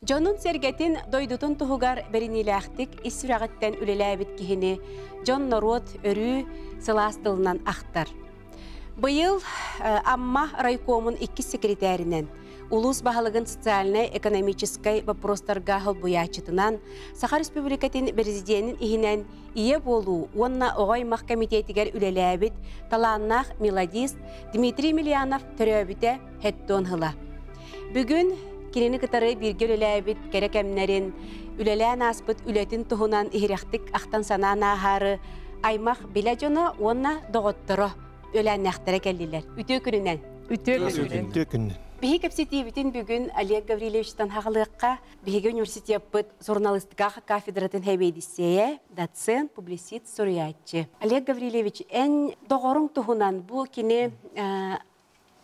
Jonun sergetin doydutun tuhugar berinilahtik isfiragitten ülelabit kihini Jon Norot örü sılasdılından aktar. Bıyıl amma raykomun 2 sekreterinen Улус бағалығын социально-экономической вопростарға бұячытынан Саха Республикатын президентін ихінен ие болу, онна оғаймақ комитетігер үлеләбіт таланнақ мелодист Дмитрий Мильянов түрөбіте хеттон хыла. Бүгін кенені кытары бірге үлеләбіт керекемнерін үлелән аспыт үлетін тұхынан ихирақтық ақтан санан ағары аймақ біле жоны онна доғыттыры өлән нәқтірі кәлділер. Үтө күнінен. Үтө күнінен. Биһи кепситибитин бүгүн Олег Гаврилевичтан хагылыкка биһиге университет журналистика кафедратын хебедиссе, доцент, публицист, сориятчы. Олег Гаврилевич эн догорун тухунан бу кини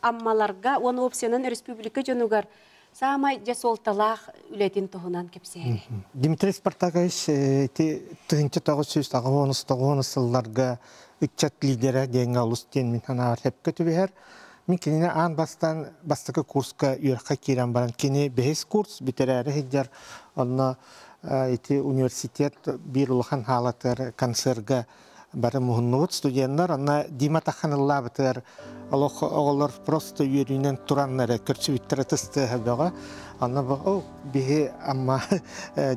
аммаларга оны опсионун республика жонугар самай жасолталах үлетин тухунан кепсе. Дмитрий Спартакович тыгынчы 990 сылларга үччат лидера деген алустен мен ханар хепке түбер. Мен кенене ан бастакы курска үйраққа керен баран. Кене бәйіз курс бітерәрі хеджар. Онна университет бір ұлған халатыр концерға бары мұхыннуыт студенттар. Онна Дима Таханылла бітер. Оғылар просто үйерінен тұраннары көрсі біттірі тұсты әбіға. Онна бұл бейі амма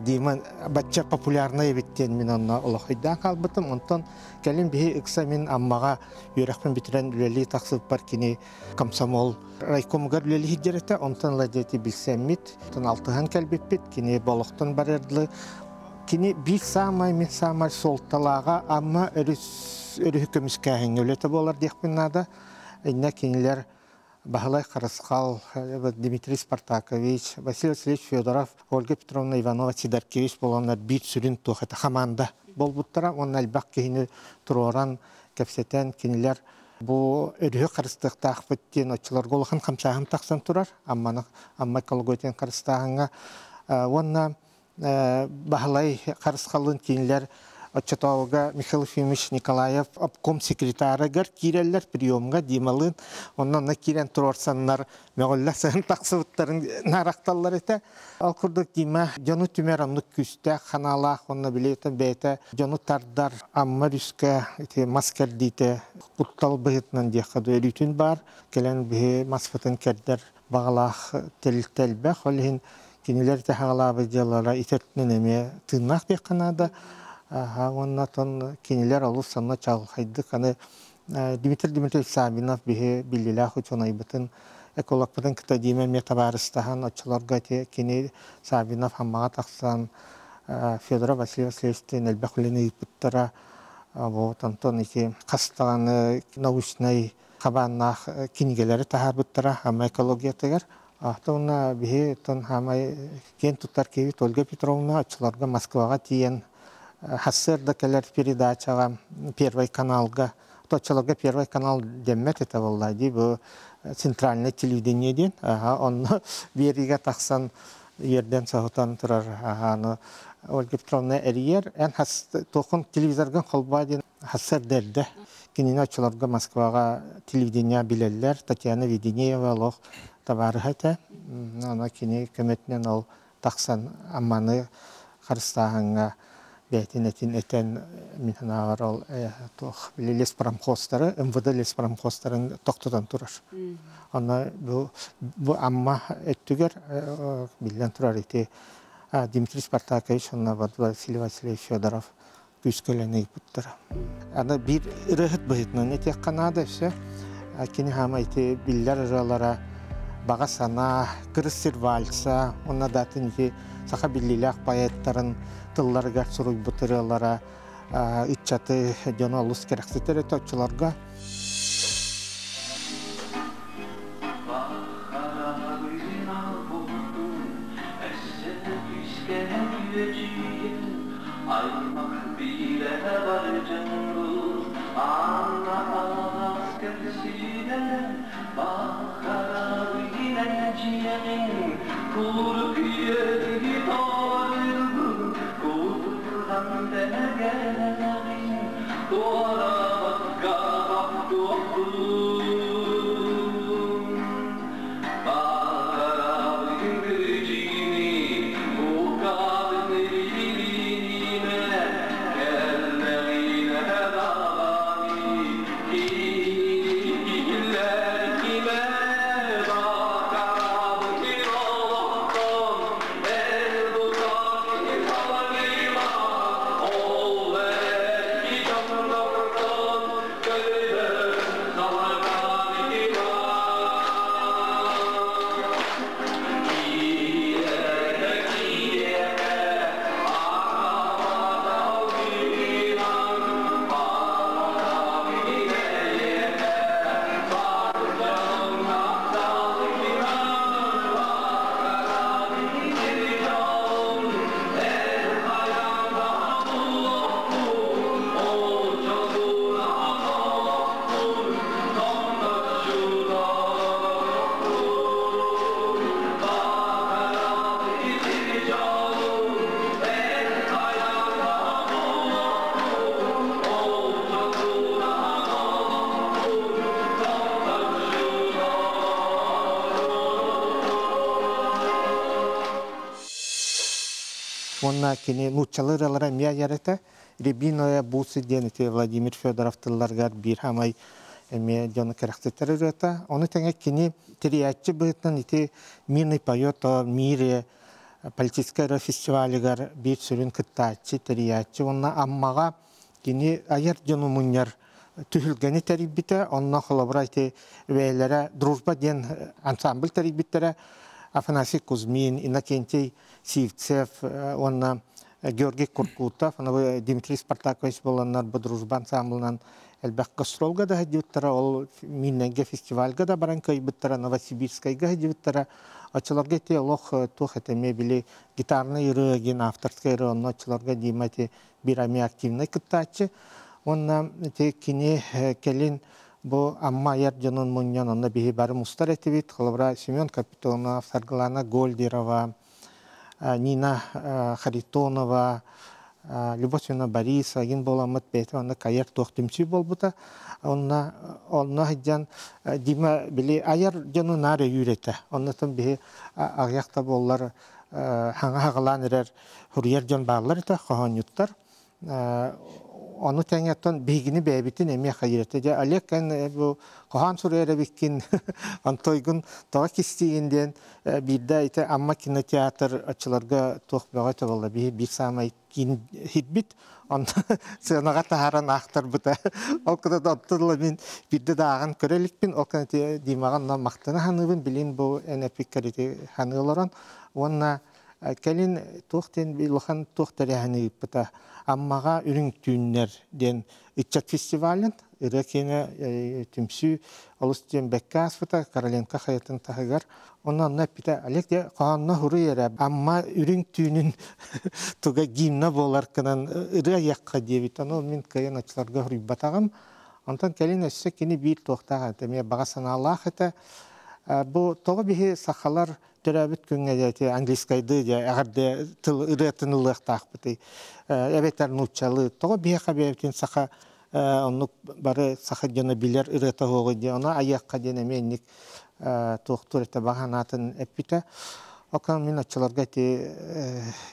Дима бәтчар популярны ебеттен мен онна олықайдан қалбытым. Онтан кәлін бейі үкса мен аммаға үйрақпен бітірен үлелі тақсып бар кені комсомол райкомығар үлелі хеджереті. Онтан ладеті білсәммет. Онтан алтыған кәлбеппет кені болықтан бар әрділі. Кені бір самай мен самай солталаға амма өрі хүкіміз кәхін өлеті болар дейқпен Инна кенелер Бахалай Харасхал, Дмитрий Спартакович, Василий Васильевич Федоров, Ольга Петровна Иванова, Сидаркевич боланlar bir sürün тоқыты хаманда бол бұттыра. Оның әлбақ кейіні тұроран кәпсетен кенелер бұл өрі қарыстықта ақпыттен отчылар голыған қамсағым тақсан тұрар. Аммай колгойтен қарыстағыңа. Оның Бахалай Харасхалын кенелер Отчетовга Михаил Ефимович Николаев обком секретарыгар киреллер приемга Дималын. Оннан кирен турорсаннар мөголла сын таксыбыттарын наракталлар эте. Ал курдук Дима жону түмер амны күстә ханалах онна билетен бете жону тардар амма рүскә эте маскер дите куттал быгытнан дияхады өрүтүн бар. Келен бе масфатын кердер багалах телтелбе холин кинелер тахалабы жалара итетнен эме тыннак бе канада. Оннатон кенелер алу санна чалхайды каны Дмитрий Дмитриевич Сабинов бихе биллилах учонайбытын экологпытын кыта диме метабарыстахан очыларга те кене Сабинов хаммага таксан Федоров Василий Васильевичтен элбахулины ипыттара вот Антон ики кастаганы научный кабаннах кинигелери тахарбыттара хама экология тегер ахтона бихе тон хамай кен туттар кеви Ольга Петровна очыларга Москвага тиен Хассерда келер передачаға Первый каналға, точаларға Первый канал деммет это воллади, бұл центральное телевидение ден, оны береге тақсан ерден сағытан тұрар, Ольга Петровна әрiyер, ән тоқын телевизорған қолба ден Хассер дәрді. Кенен очаларға Москваға телевидение білелер, Татьяна Веденеева лоқ табары хәті, она кене көметінен ол тақсан амманы қарыстағанға бәйтін әтен мен ағар ол леспромхостары, МВД леспромхостарын тоқтыдан тұрар. Ана бұл амма әттігер білден тұрар еті Дмитрий Спартакович, Василий Васильевич Федоров күскелені епіттір. Ана бір ұрығыт бұғытынан әтек қанады все. Кені хама еті білдер ұралара баға сана, кірістер вальса, онна датын еті сақа білілік байеттарын тылларга суруй бутырылара итчаты жана лус керексетер точуларга Онна кини нучалыралара мия ярата Рябиноя бусы денете Владимир Федоров тылларгар бир хамай эме жона керактеттер үрөта. Оны теңе кини тириятчы бытын ити мирный поет о мире политическая фестивалигар бир сүрүн кыттаачы тириятчы. Онна аммага кини аяр жону муньяр түһүлгени терибите, онна холобрайте вейлere дружба ден ансамбль терибиттере Афанасий Кузьмин, Иннокентий Сивцев, онна Георгий Куркутов, Дмитрий Спартакович боланнар бу дружба ансамблынан элбек гастролга да хадиуттара, ол минненге фестивальга да баран кайбыттара, Новосибирскайга хадиуттара, очыларга те лох тух этеме били гитарный ыры, ген авторский ыры, онна очыларга димати бирами активный кыттачы. Онна те кини келин бу амма яр жанын муньян, онна бихи бары мустар этибит, холобра Семен Капитонов, Саргалана Гольдерова, Нина Харитонова, Любовина Бориса, ген боламыт бейті, онна каяр тоқтымчы болбута, онна хаджан дима били аяр жанын ары үйреті, онна тон бихи ағяқта боллар хаңа-хағалан ерер хұрияр жан бағылар еті, қоған юттар. Onu tengeten bilgini beybitin emiye hayırete. Ja aleken bu kohan surere bikin antoygun tağa kistiğinden bir de ite amma kino tiyatr açılarga tohbağa tavalla bir samay kin hitbit on senaga taharan aktar buta. O kadar da attıla bin bir de dağın körelik bin o kadar dimagan na maktana hanıbın bilin bu enepikarite hanılaran ona kelin tohten bilohan tohtari hanı buta. Ammaga ürün tüünler den İçat Festivalin Irakine tümsü Alustin Bekkas fıta Karalenka hayatın tahıgar ondan ne pita alek de kanna huru yere amma ürün tüünün tuga gimna bolar kanan ıra yakka diye bitan ol min kayan açlarga huru batağım ondan kelin esse kini bir tohtağa demeye bağasana Allah ete bu toga bihi sakhalar terabit küngedeti Angliskaydı ya agarde tıl ıratınılıq taqbıtı evetler nutçalı toga bihi kabevetin sakha onu barı sakha jana biler ırata hoğu diye ona ayakka denemenlik tohtur ete bağanatın epite okan min açılarga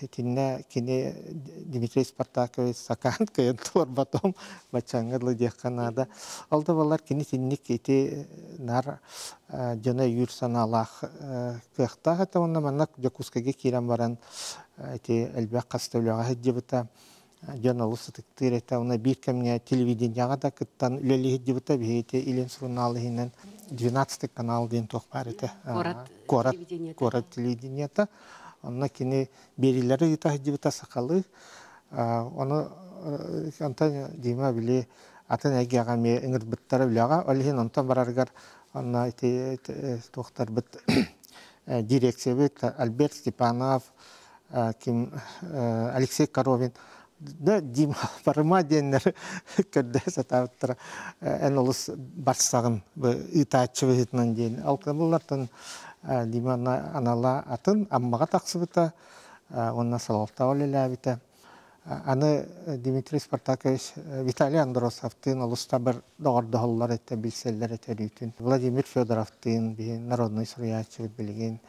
itinne kini Dmitri Spartakovich sakan kayan tuvar batom baçangarlı diye kanada aldı valar kini tinnik iti nar jana yursan Allah kıhta hatta onna mannak jakuskage kiran baran iti elbek kastavlağa hecibita jana ulusu tıktır ete ona bir kemine televideniyaga da kıttan üleli hecibita bihiti ilin surunalihinen 12 kanal den tohbar ete Korat televideniyata ona kini berileri ita hecibita sakalı onu anta dima bile atan egi agame ingir bittara bilaga olihin ontan barargar ona ite tohtar bit direksiya bit Albert Stepanov kim Alexey Korovin da dima parma denler kerde satavtara en olus barsagın bu itaatçı vehitnan den alkamullardan dima anala atın ammaga taksıbıta onna salalta olelabita Anı Dmitri Spartakovich Vitaliy Androsov'tın ulusta bir doğru hallar ette bilseller eteriytün. Vladimir Fedorov'tın bir narodnoy suriyatçı bilgin.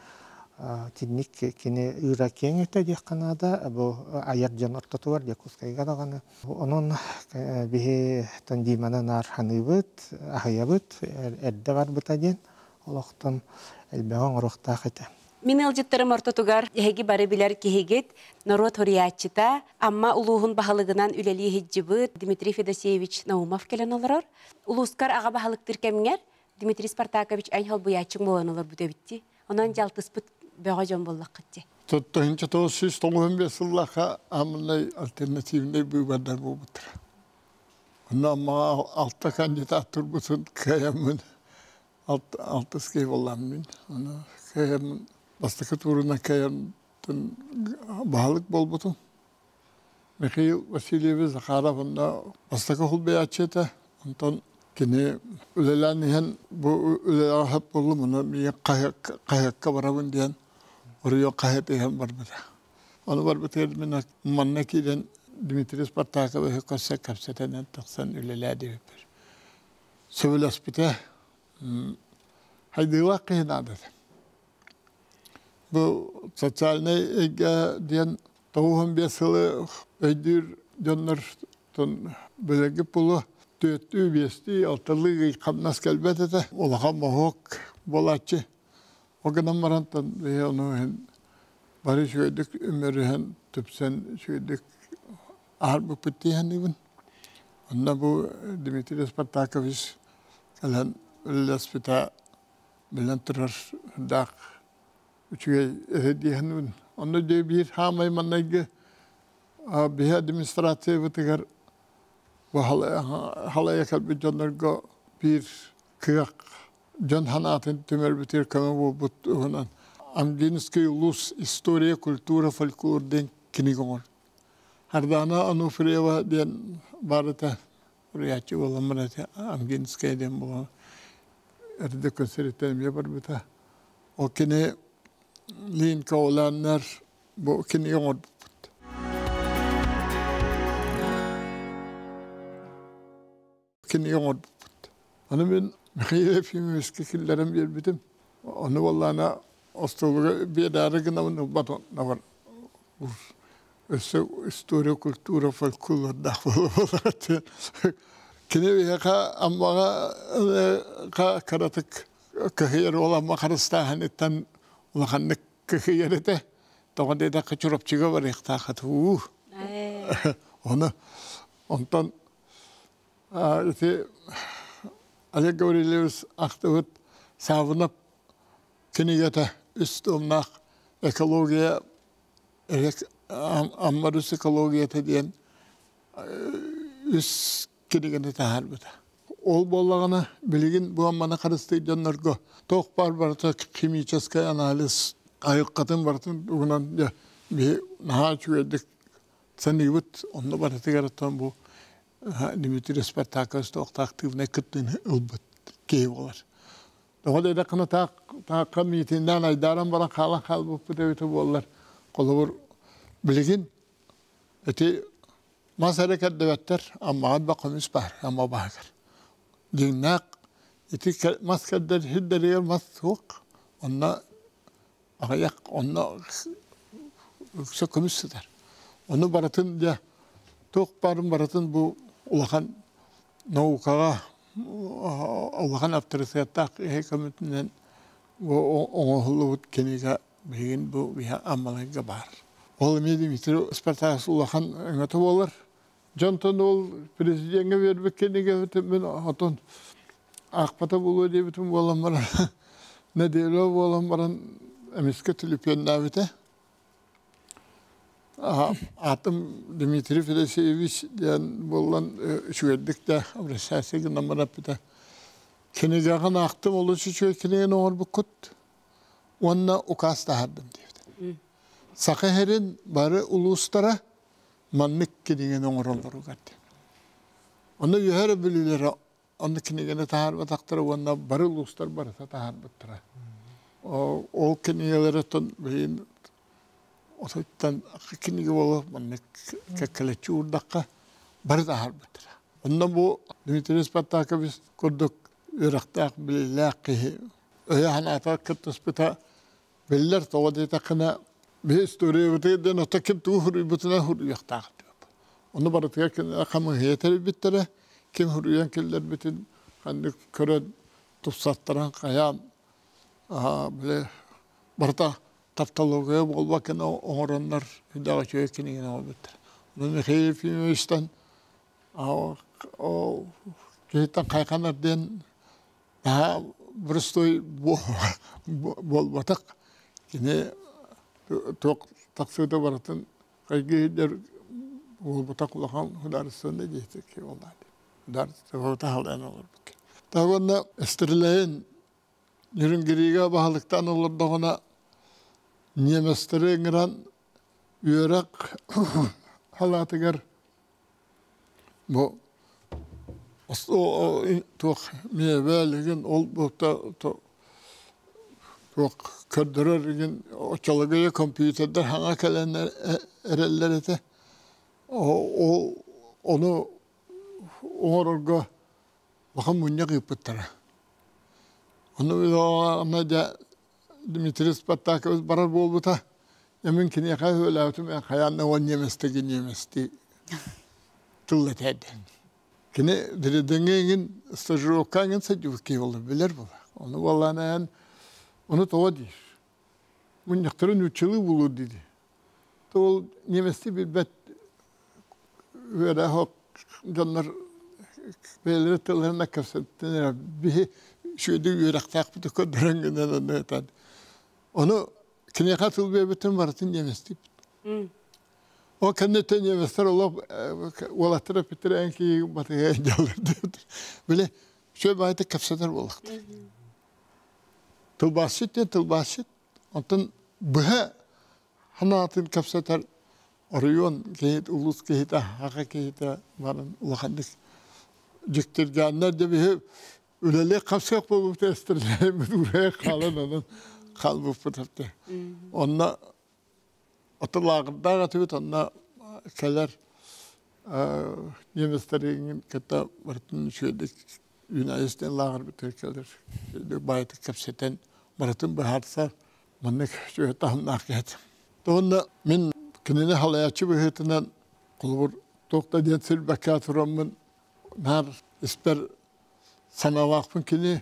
Tinnik kini Irak'ın ete diye kanada bu ayar can ortatu var diye kuskayga da kanı. Onun bir tandimanan arhanıbıt, ahayabıt, erde var bıtadın. Olaqtan elbeğen oruqtaq ete. Min ılcıttarım ortatugar, hegi bari biler kihigit, narod horiyatçıta, amma uluğun bahalıgınan üleli hicibit, Dmitri Fedoseyevich Naumov kelen olarar. Uluskar ağa bahalıktır keminger, Dmitri Spartakovich aynhal buyatçın boğan olur bu debitti. Ondan jaltıspıt böğe jon bollaq kıtçı. Tuttuğunca toğusuz 95 yıllaqa amınay alternativinde bir badar bu budur. Ondan ama altta kandidatür bütün kayamın, altta skeyv olan min. Kayamın bastıkı turuna kayamın bahalık bol butun. Mikhail Vasilyevich Zakharov'ın bastıkı hulbeyatçıda. Ondan kini ülelanihen bu üleler hep oldu bunu bir kayakka varabın diyen oraya kayıt ehen var bıda. Onu var bıda mannakiden Dmitri Spartakovich kasa kapsatenen taksan üleler diye bir. Sövelas bıda haydi vakıhen adet. Bu sosyal ne diyen Тоғын бесілі өйдір жонлар бөлігі пұлы төттü бести алтылы қамнас кәлбет еті. Олаға мағық болатчы. Оғынан марантан оны бары шөйдік өміріген түпсен шөйдік ағар бұп бітті еңдігін. Онда бұл Дмитрий Спартакович кәлін үлілес біта білін тұрар дақ үчіге әді еңдігін. Онда жөй бір хамай маннайғы bir administrasyon bitigar bu halaya kalbi jonlarga bir kıyak jon hanatın tümer bitir kama bu butunan Amginski ulus historia kultura folklor den kinigor hardana anu freva den barata riyaçı olamrata Amginski den bu erde konserten yapar bita o kine lin kaulanlar bu kinigor Kini yomud. Onu ben mekhiye film eskikillerim bir bitim. Onu vallahi astoluğa bir darıgına onu baton navar. Historia kultura folklor dağılı. Kini bir amma karatık kahir olan makarastahanetten ulakanlık kahirete. Doğru da kaçırıp çıkıyor ihtiyat. Ondan Ali Gavrilevs aktıvıt savunup kinigete üstümnak ekologiya ammarus ekologiyete diyen üst kinigete taharbıda. Ol bollağına bilgin bu ammana karıstı canlarga toq barbarta kimическая analiz ayık kadın bartın uğunan ya bir naha çüvedik sanıyıvıt onda barıtı garattan bu Dmitri Spartakovich çok aktifne kıttın ılbıt keyvolar. Doğru da kana ta mitinden aydaran bana kalan kalbu pütevite bollar. Kolabur bilgin eti mas hareket devetter amma bakamış var amma bakar. Dinnak eti mas kadar hidderiyor mas soğuk. Onna ayak onna yüksek komisyonlar. Onu baratın ya çok barın baratın bu Улахан наукага улахан авторитеттак хекамитинен оңолут кенеге беген бу биха амалайга бар. Ол Дмитрий Спартакович улахан ыңаты болар. Жонтон ол президентке бербек кенеге мен атон акпата болу дебитим болам бар. Не дейло болам баран эмиске тилипеннабите. Atım Dmitri Fedosevich diyen bolan şüyeddik de Avrasyasya'nın namara pita. Kinegağın aktım oluşu şöyle kinegen oğur bu kut. Onunla ukas da hardım diyordu. Sakıherin barı uluslara manlık kinegen oğur olur ugatı. Onu yuhara bilirler. Onu kinegene tahar bataktıra onunla barı uluslar barı tahar battıra. O kinegelere ton beyin Otoytan kinigi bolu mannek kekeleçi urdakka barı da harbetira. Ondan bu Dmitri Spartakovich kurduk Irak'ta bilillâkihi. Öyle hanata kıtıspıta biller toğadı takına bir istoriye biteyden ota kim tuğ hürriyetine hürriyet tağıdı. Onu barı tıyakken akamı heyeteri bittere kim hürriyen killer bitin hani köre tufsattıran kayam böyle barıta Taptaloğaya bolbakken oğranlar hüdağa çöğekinin olmaktır. Onun mekhiye filmistan o kehitten kaykanlar den daha bristoy bolbatak yine çok taksıda baratın kaygılar bolbatak ulan hüdarısında diyecek ki onlar. Hüdarısında halen olur bu ki. Tağında esterileyin yürün giriğe bağlıktan olur da ona Niemesteri ngran Irak halatıgar bu o çok meyveligin ol bu da çok kördürürgin o çalgıya kompüterler hana kalanlar erellerde onu orga bakın bunyak yapıttıra. Onu bir da Dmitri Spartakovich barar bolbuta Mümkün ya öyle otum ya kayanna on yemesti tıllatad. Kine diredengin stajrokan sajuf ki olur bilir bu. Onu vallahi onu toğdi. Mun yaktarın uçulu bulur dedi. Tol yemesti bir bet ve hak canlar belirli tıllarına kastettiler. Bir şöyle yürektak bir kodranginden ne onu kine katıl bütün varatın yemesti. O kendine yemestler olup olattıra bitiren ki batıya gelirdi. Böyle şöyle bayıta kapsadır olaktı. Tılbaşit. Ondan bıha hanatın kapsatar arıyorsun kehit ulus kehit haka kehit varın ulakandık. Ciktirganlar da bir üleli kapsak bu testirler müdüreye kalan onun kalbı fıtrattı. Onunla atılağında atıbıt onunla keler yemeslerinin kata vartın şöyle Yunanistan lağır bitirkeler. Bayatı kapseten varatın baharsa mannek şöyle tahmin nakiyat. Doğunda min kinini halayatçı bihitinden kulubur tokta diyetir bekaturamın nar isper sana vakfın kini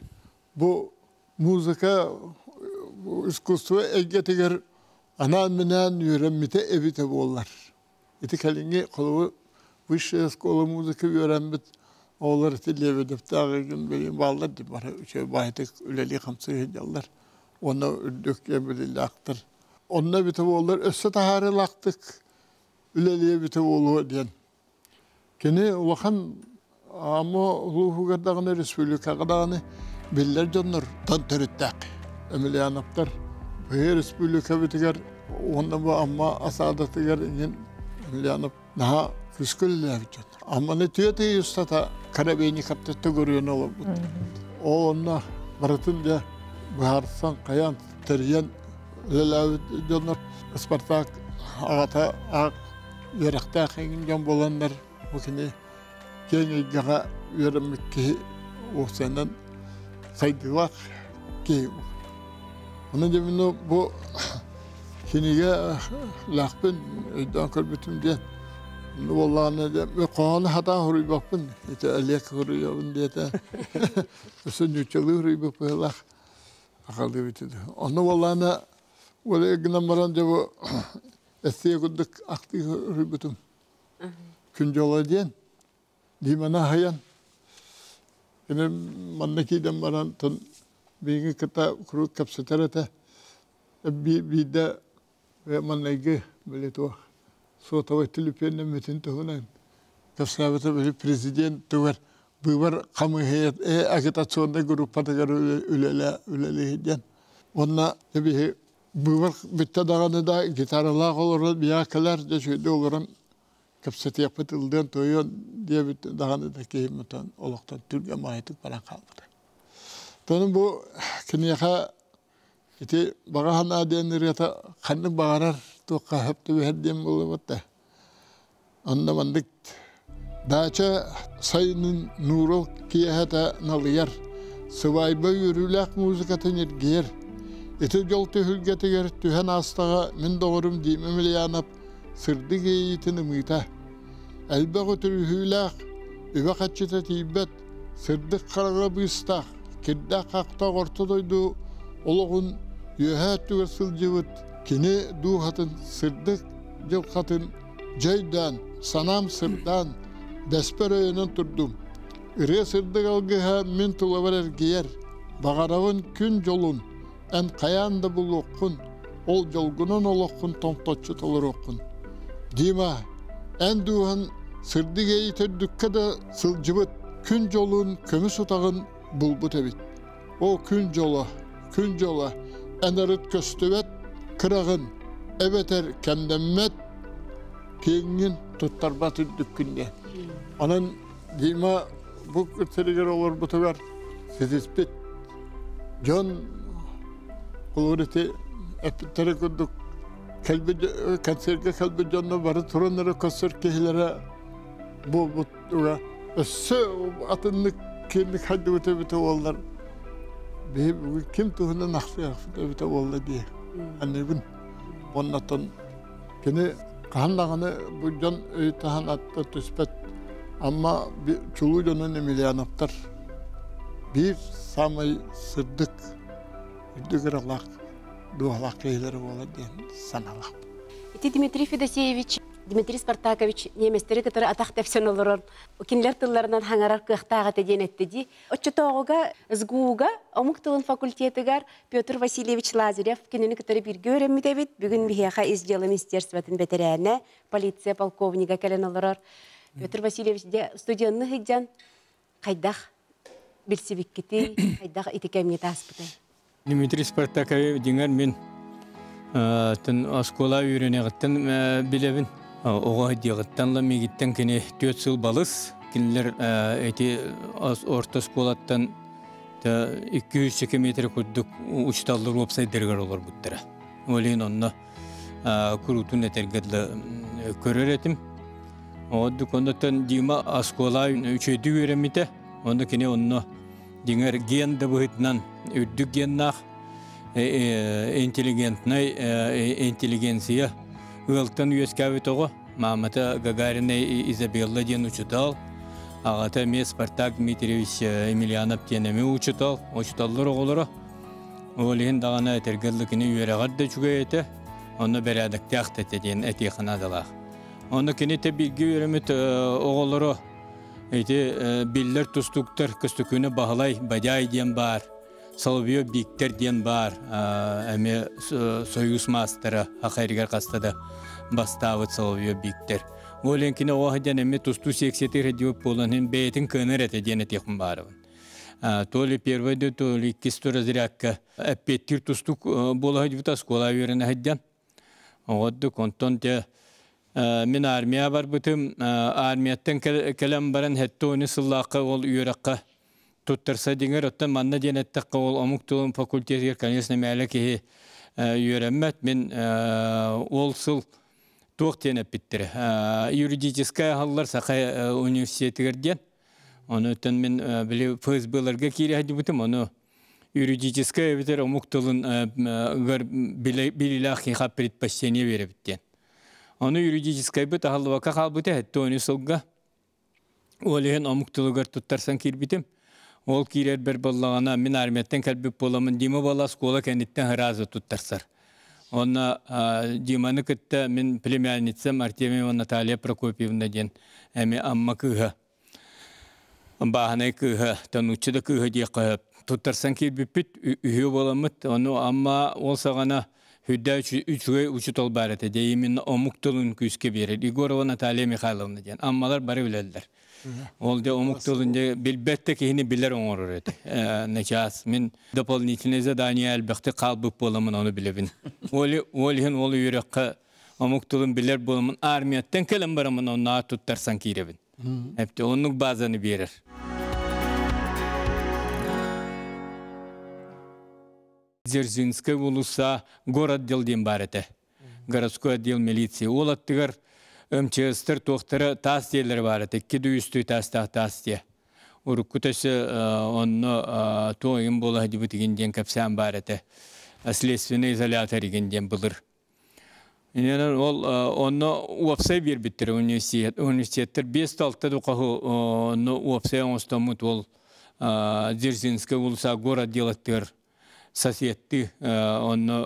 bu müzika bu iskustu egetiger anan minen yüremmite evite bollar. İti kalingi kulubur Vışşı eskola müzika öğrenbit oğulları tille vedip gün benim bağlar di bana şey baytık üleli kamsı hediyalar. Ona ördük yemeli laktır. Onunla bite bollar össe taharı laktık. Üleliye bite bolu diyen. Kini vakan ama ruhu gardağını Respublika gardağını biller canlar tantırıttak. Emeli anaptar. Bu Respublika bitiger onunla bu amma asadatı gerin emeli anap daha Küsküller için. Ama ne diyor diye ustata karabeyni kaptatta görüyor ne olur. O onunla baratınca baharsan kayan teriyen lelavi diyorlar. Ispartak ağata ağ yarakta kengin bolanlar bu kini kengi gaga yöremlik ki o senden saydılar ki onun cebinde bu kiniye lakbın ödünkör bütün diye vallahi ne de ve kanı hata huri bakın ite alyak huri yavun diye de üstünü çalıyor huri bakıyorlar akıllı bitirdi. Onu vallahi ne böyle günahmaran bu estiye kuduk akti huri bitim künce olacaksın dimana hayan yine mandakiden maran ton bir kata kuru kapsatırete bir de ve mandaki böyle tuh Sotawa Tilipen'le metin tuhunan. Kasabata böyle prezident tuvar. Bu var kamu heyet agitasyonda grupta ülele hediyen. Onna tabii bu var bitti dağını da gitarlar olur biyakalar da şöyle olurum. Kapsatı yapıtıldığın toyun diye bitti dağını da kıymetan oluktan Türkiye mahiyetik para kalmadı. Tonun bu kiniyaka iti bagahan adenir yata kanı bağırar Toka hep de bir hediyem bulamadı. Anlamadık. Daça sayının nuru kiyahata nalıyar. Sıvayba yürülak müzikatın ergiyer. Eti joltu hülgeti ger tühen astağa min doğurum dimemeli yanap sırdı geyitini mıyta. Elbe götürü hülak üve kaçıta tibbet sırdık karağa bıstaq. Kirda kakta ortadoydu oluğun yühet tüge sılcıvıt. Kini duhatın sırdık yılkatın caydan, sanam sırdan, desper öğünün turdum. Ire sırdık algıha min tulavar ergiyer, bağaravın kün jolun, en kayan da bulukkun, ol jolgunun olukkun tontotçu tolur okkun. Dima, en duhan sırdık eğitir dükka da sılcıbıt, kün jolun kömüs otağın bulbut ebit. O kün jola, en arıt köstüvet, kırağın, ebeter kendemmet, pengin tuttar batır dükkünde. Onun dima bu kırtırıgar olur bu tugar. Sizispit. John kuluriti epitere kurduk. Kanserge kalbi John'la varı turunları kasır kehilere bu tugar. Össe atınlık kendik haddi bite oğullar. Kim tuhuna naksı yakfıda bite oğullar diye. Anne gün. Ondan kini kahandağını bu can öğütahan attı tüspet ama bir çuluğunun emilyanaptar bir samay sırdık ürdügüralak dualak eyleri ola diyen sanalak. Дмитрий Федосеевич, Дмитрий Спартакович неместері кітері атақ тәпсен олырын. Кинлер тылларынан хаңарар кықтаға теден әттеді. Отчетоғыға, ызгуға, омық тылын факультетігер Петр Васильевич Лазарев кенені кітері бірге өреммеді бет. Бүгін бігеға изделі министерстватын бәтірәне полиция полковнига кәлен олырыр. Петр Васильевич де студионны хыджан қайдақ білсібік кетей, қайдақ итекеміне таспыды. Дмитрий Спартакович деңер мен тын оскола үйренегіттен білебін. Оға дегіттен мегіттен кені 4 жыл балыс. Кенілер әйте орта сколаттан 200 метр күрдік ұчталыр опсайдергер олар бұттыра. Олейін онына күрутун әтергерлі көрер етім. Оғаддық ондықтан дейма оскола үшейді үйремейді. Онда кені онына деңер генді бұғытынан үрдік геннақ интеллигенция ылтын үйескәвет оғы Мамата Гагарина Изабелла ден учитал, ағата ме Спартак Дмитриевич Емельянов денеме учиталлар оғылары. Олеген дағана әтергерлікіні үйерағарды жүге еті, оны бәрәдікті ақтеті ден әте қанадылақ. Оны кені тәбігі үйеремет оғылары биллер тұстықтар күстікіні бағылай бадяй ден бар. Соловьё биктер ден бар, әме союз мастера ақайригер қастады бастауыт Соловьё биктер. Оленкіне оғаден әме тұсту сексетер әдеуіп боланын бәйтін көнер әті ден әтеқін барывын. Толи первайды, толи кесті разрядка әппеттір тұстук болағады бұта скола өрін әдден. Оғадды контон те мен армия бар бұтым, армияттен кәлем баран әтті оны сыллаққа ол үйераққа Туттарса деңер оттан манна денеттаққа ол омук тұлын факультетер, конечно, мәлі кеге үйереммәт. Мен ол сыл тоқ тенеп біттірі. Юридическая халлар сақай университетігерден. Оны өттен мен білі ФСБ-ларға кейрі әді бұтым. Оны юридическая бітер омук тұлын білілақ еға предпочтение бере біттен. Оны юридическая біт ағалуақа қал бұты әтті оны сылға. Олеген омук тұлығар туттарсан кер бітім. Ол кирер бір болағана мен армияттен кәлбіп боламын. Дима бала скола кәндеттен ғыразы тұттарсар. Оны Диманы күтті мен племянницам Артемьева Наталья Прокопьевна ден әме амма күйі. Бағанай күйі, танучыда күйі де қойып. Тұттарсан келбіп біт, үйі боламыд. Оны амма ол сағана хүдді үшіғай үшіт ол бар әті. Деймін омук тұлын күйіске берер. Игорова Наталья Михайловна ден. Аммалар бары білелдер. Ол де омук толунде билбетте кихини билер оңорор эти. Нечас мен дополнительное задание албакты калбып боламын оны билебин. Олихин ол үйрөккө омук толун билер боламын армияттан келем барамын оны туттарсан киребин. Эпте онук базаны берер. Дзержинская улуса город дел ден бар эти. Городской отдел милиции. Ол аттыгар МЧСтер тоқтары тас дейлер бар, теккеді үсті тас де. Уруккутасы онны тоғын болы әдібіт егенден кәпсән бар, следственный изолятор егенден бұлыр. Ол онны уапсай бер біттір университеттер 5-6 дұқағы онны уапсай оңыстамыд ол Дзержинская улыса город делаттыр соседті онны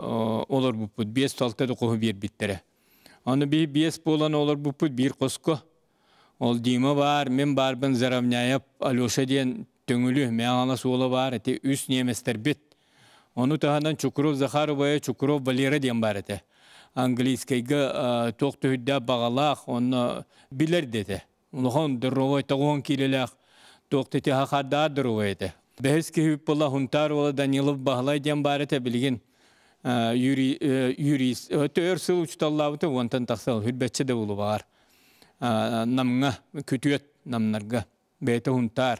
олар бұппыд 5-6 дұқығы бер біттірі. Оны бес болан олар бұппыд бір қосқы. Ол Дима бар, мен барбын заравняяп, Алеша ден төңілі, мен аңалас олы бар, әте үс неместер бет. Оны тағандан Чукуров Захаровая, Чукуров Валера ден бар әте. Английскайға тоқты хүдді бағалақ, оны білер деді. Ұлған дұрровай тағуан келеләқ, тоқты те хақарда дұрровай әте. Бәхеске хүп бола Хунтар олы Данилов бағалай ден бар әте білген. Юрист, өтөр сыл учталлабыты, онтан тақсал, хүлбәтші де олы бар. Намға, күтует намнарға, бәйті Хунтар.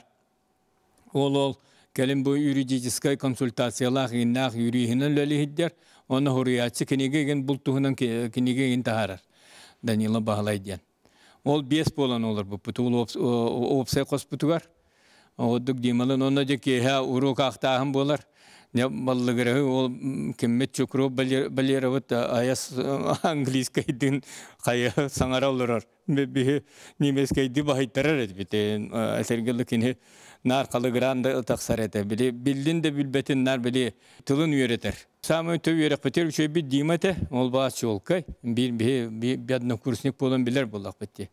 Ол, кәлім бұл юридическай консультациялақ, иннақ юрихінен лөлі хиддер, оны хуриятчы кенегеген бұлтуғынан кенегеген тағарар. Данила бағалай ден. Ол 5 болан олар бұппыты, ол опсай қос бұтығар. Оддық демалын, оны де кейхә урок ақтағын болар. Не баллыгыры ол кеммет чукру балероват аяс английскайдын кая саңара олорор. Бе немескайды бахайттарар битен асергеликини нар калыгранды таксар эте. Билдин де билбетин нар били тылын үйретер. Самый төв үйрек бетер үшөй бит димете ол баас чолкай. Бедно курсник болон билер болак бетти.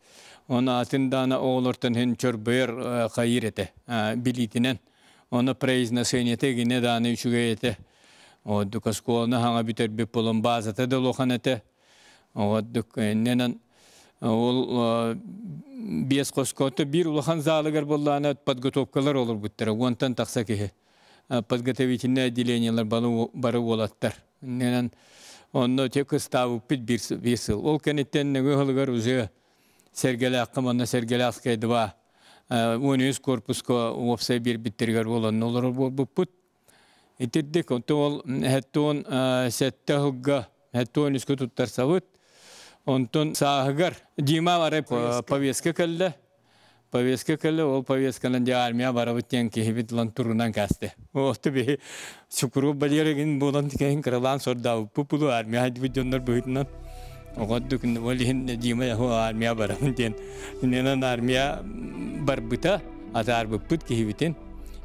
Оны атындана оолортон хен чорбер кайыр эте билитинен. Оны произношение тегине даны үшүгө эте. Одук сколна ханга битер беп болон базата да лохан эте. Одук ненен ол бес коскоты бир улахан залыгар болланы подготовкалар olur буттара. Онтан такса кеhe. Подготовительное отделениялар бары болаттар. Ненен онно тек ставып бит бир сыл. Ол кенеттен негылгар уже сергеле акымана сергеле аскайды ба. Униус корпуска опсай бир биттергер болан олар болбуппут. Итирдик ол хеттон сеттелга хеттон иску туттар савыт. Онтон саагар дима бары повестка келде. Повестка келде ол повестканан де армия барабыттен кехибит лан турунан касты. Отты бе шукуру балерегин болан тикен кралан сордау пупулу армия хадибит жондар быйтынан. Оғаддық олин дима яху армия барабыттен. Ненан армия барбыта атар быппыт кехибитен.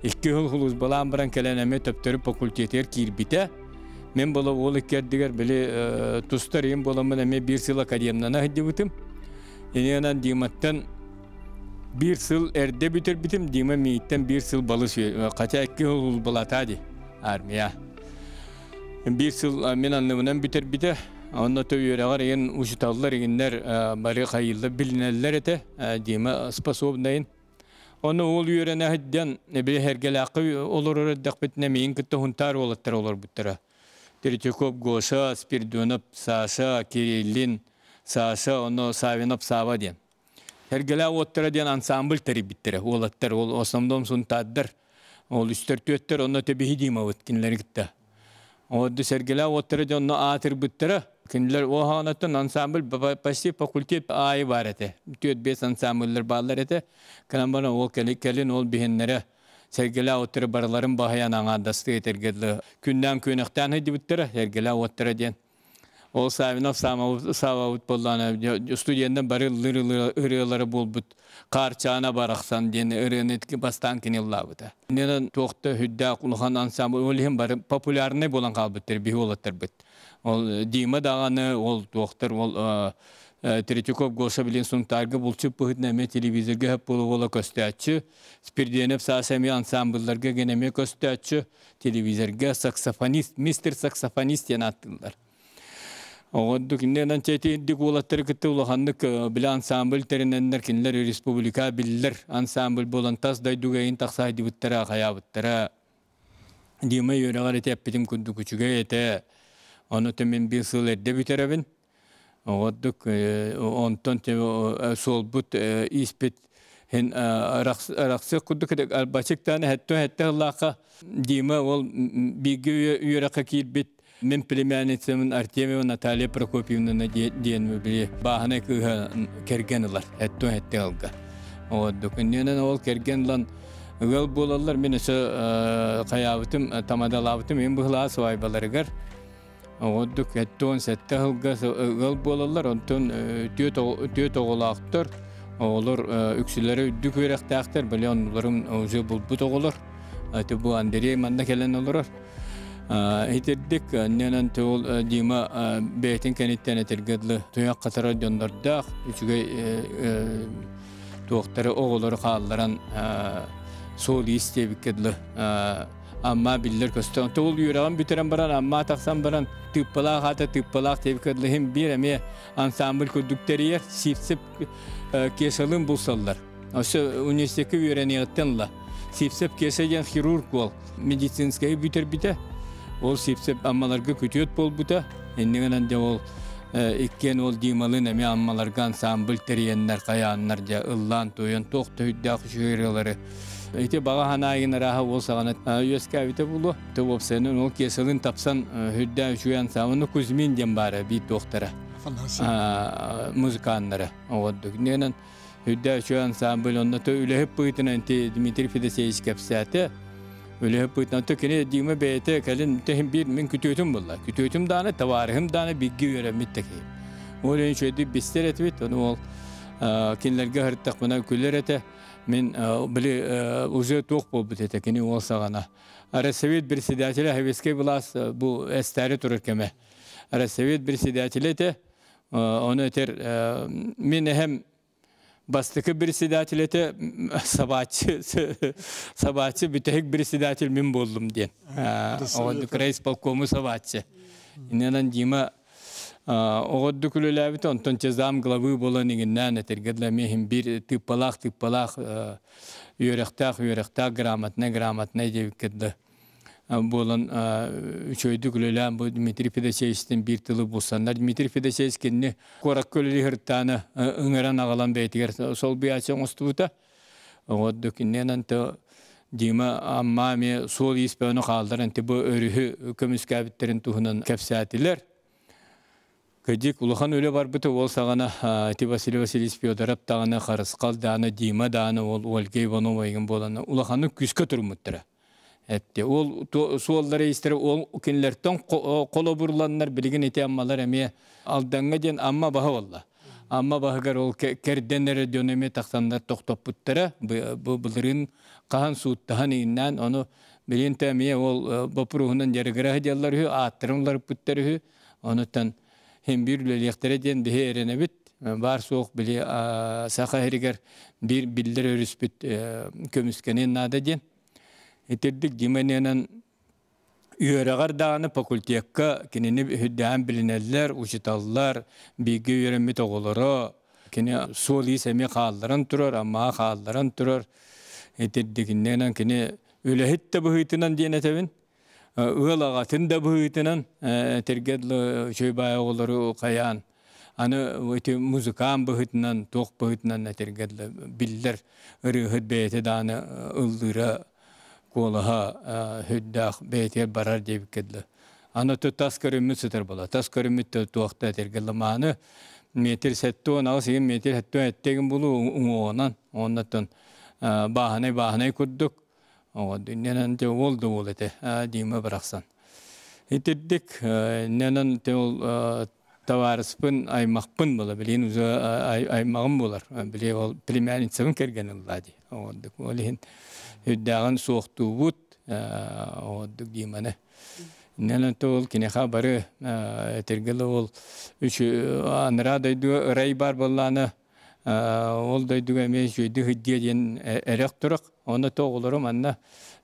Илки хулус балан баран келенеме төптөрү факультетер кирбите. Мен бола ол кердигер биле тустарым боламын эме бир сыл академияна хадибитим. Ененан диматтан bir sıl erde bitim dime miyitten bir sıl balış kaça iki hul balatadi armiya bir sıl men anlamından biter onda tövüreler yen uçtallar yenler bari hayırlı bilineller ete dime sposobnayn onu ol yörene haddan bir hergelaqı olur dakbetne meyin kitte huntar olatlar olur butara Terçekop goşa spirdonop sasa kirillin sasa onu savinop savadyan Hergele ottara diyen ansambl teri bittere. Olattar, ol osnamdom sun taddır. Ol üstörtüötter, onu tebihi diyma ot kinler gitti. Odu sergele ottara diyen onu atır bittere. Kinler o hanatın ansambl, pasti fakultet ayı var ete. Tüyet bes ansambller bağlar ete. Kanan bana ol kelin ol bihenlere. Sergele ottara barıların bahayan ağadastı etergedli. Künden könekten hedi bittere. Hergele ottara diyen. O savinaf savavut bollana studiyandan bari ırıları bulbut karçana baraksan diye ırınetki bastan kinillabıda. Neden toqta hüdda kulhan ansambl olihim bari popülarne bolan kalbıttır bihi olattır bit. Ol dima dağanı ol toqtar ol Terçekop goşa bilen sun targı bulçup bıhıtname televizörge hep bolu ola köstəççü. Spirdenep sasemi ansambllarga geneme köstəççü. Televizörge saksafonist, Mr. Saksafonist yan attılar. Oğuduk neden çeti dik olatları kıttı ulahandık bile ansambl terinenler kinler respublika biller ansambl bolan tas daydugayin taksaydı bıttara kaya bıttara dime yöreğar ete yappitim kundu küçüge ete onu temin bir sıl erde biterebin oğuduk ondan sol but ispit hen raksı kuduk albaçıktan hette Allah'a dime ol bilgi yöreğe kirbit Мен племянницамын Артемьева Наталья Прокопьевна диен били бахана кергенлар этте алга. Вот докуннен ол кергенлан гыл болалар мен өсө каябытым тамадалабытым мен быгла свайбаларыгар. Вот док эттон сетте алга гыл болалар онтон төт оголактар. Олар үксүлөрү үдүк өрөктактар билен уларым өзү булбут оголор. Аты бу Андрей манда келен олар. Hitirdik nenen tol dima beytin kenitten etergedli tuyak qatara döndürdük üçüge toqtara oğulları qallaran solist tebikkedli amma biller köstön tol yüreğim bitiren baran amma taqsan baran tıppalaq hata tıppalaq tebikkedli hem bir eme ansambl kurdukteriyer sipsip kesalın bulsallar Oşo üniversiteki öğreniyattanla sipsip kesayan xirurg ol medisinskayı biter Ol sipsep ammalarga kötüyöt bol buta. Endiğinden de ol ikken ol dimalın eme ammalarga ansambl teriyenler, kayanlarca, ıllan, toyan, toqta hüddaq şüyreleri. Ete bağa hanayın raha olsağına yöskavite bulu. Tövop senin ol kesalın tapsan hüddaq şüyen savunu Kuzmin den bara bir toqtara. Muzikanlara. Oğudduk. Nenen hüddaq şüyen ansambl onda tö üle hep bıytına Dmitri Fedoseyevich kapsatı. Öyle pıtnan tekene dime beyte kalın tehim bir min kütüytüm bulla. Kütüytüm dana tavarihim dana bilgi öğrenmit tekeyim. Öyle şöyle bister etvet onu ol kinlerge harttak bana küller ete min bile uzu toq bol bit tekeni ol sagana. Ara Sovet bir sidatile heveske bulas bu estare turur keme. Ara Sovet bir sidatile te onu eter min hem bastıkı bir sidatilete sabahçı bütehik bir sidatil min boldum diyen. O reis polkomu sabahçı. İnanan dima o dükülülabit ondan cezam glavı bolan iginden etergedle hem bir tıppalak yürektak gramatne diye bolan şöyle gülülen bu Dmitri Fedosevich'ten bir tılı bulsanlar. Dmitri Fedosevich'in kendini korak köleli hırtağını ıngıran ağalan beytiger sol bir açan ostubuta. O dökünden de dima amma me sol ispiyonu kaldıran te bu örühü kömüskabitlerin tuhunan kepsatiler. Kıcık uluhan öyle var bıtı ol sağana te Vasily Vasilyevich Fyodorov dağına karıskal dağına dima dağına ol Olga Ivanova egen bolanı uluhanı küske turmuttıra. Hepte ol suallara istere ol kinlerden kola burulanlar bilgin eti ammalar eme aldanga den amma baha valla. Amma bahagar ol kerdenlere döneme taksanlar toktop puttara bu bulurun kahan suuttahan innen onu bilin temiye ol bapruhunan yargıra diyorlar hü attırımlar puttara hü onu tan hem bir lelektere den bihe erenebit var soğuk bili saka heriger bir bildir örüspüt kömüskenin nada den etirdik dimenenen üyeregar dağını fakultiyakka kinini hüddeğen bilinirler, uçitallar, bilgi öğrenme toğuları, kini soli semi kaldıran turur, ama kaldıran turur. Etirdik nenen kini öyle hitte bu hütünen diyene tevin, ığılağatın da bu hütünen, tergedli şey bayağı olur kayan. Anı müzikan bu hütünen, toq bu hütünen tergedli bildir, ırıhıt beyte dağını ıldıra, kolaha hüddaq beytiyer barar deyip kedli. Ana tu taskar ümmit sıtır bola. Taskar ümmit tuaqta tergedli maanı metir settu ona sigin metir hettu ettegin bulu uğunan. Ondan bahanay kudduk. O dünyanın te oldu olete dime bıraksan. Hitirdik nenan te ol tavarıspın aymaqpın bola. Bilin uza aymağım bolar. Bili ol primerin sıvın kergen olladı. Olihin hüddağın soğuktuğu bud, olduk diyemene. Nenen tol kine haberı tergeli ol. Üç anıra daydı ray bar bollana ol daydı emeş jüydü hüddiye diyen erek durak. Onda toğulurum anna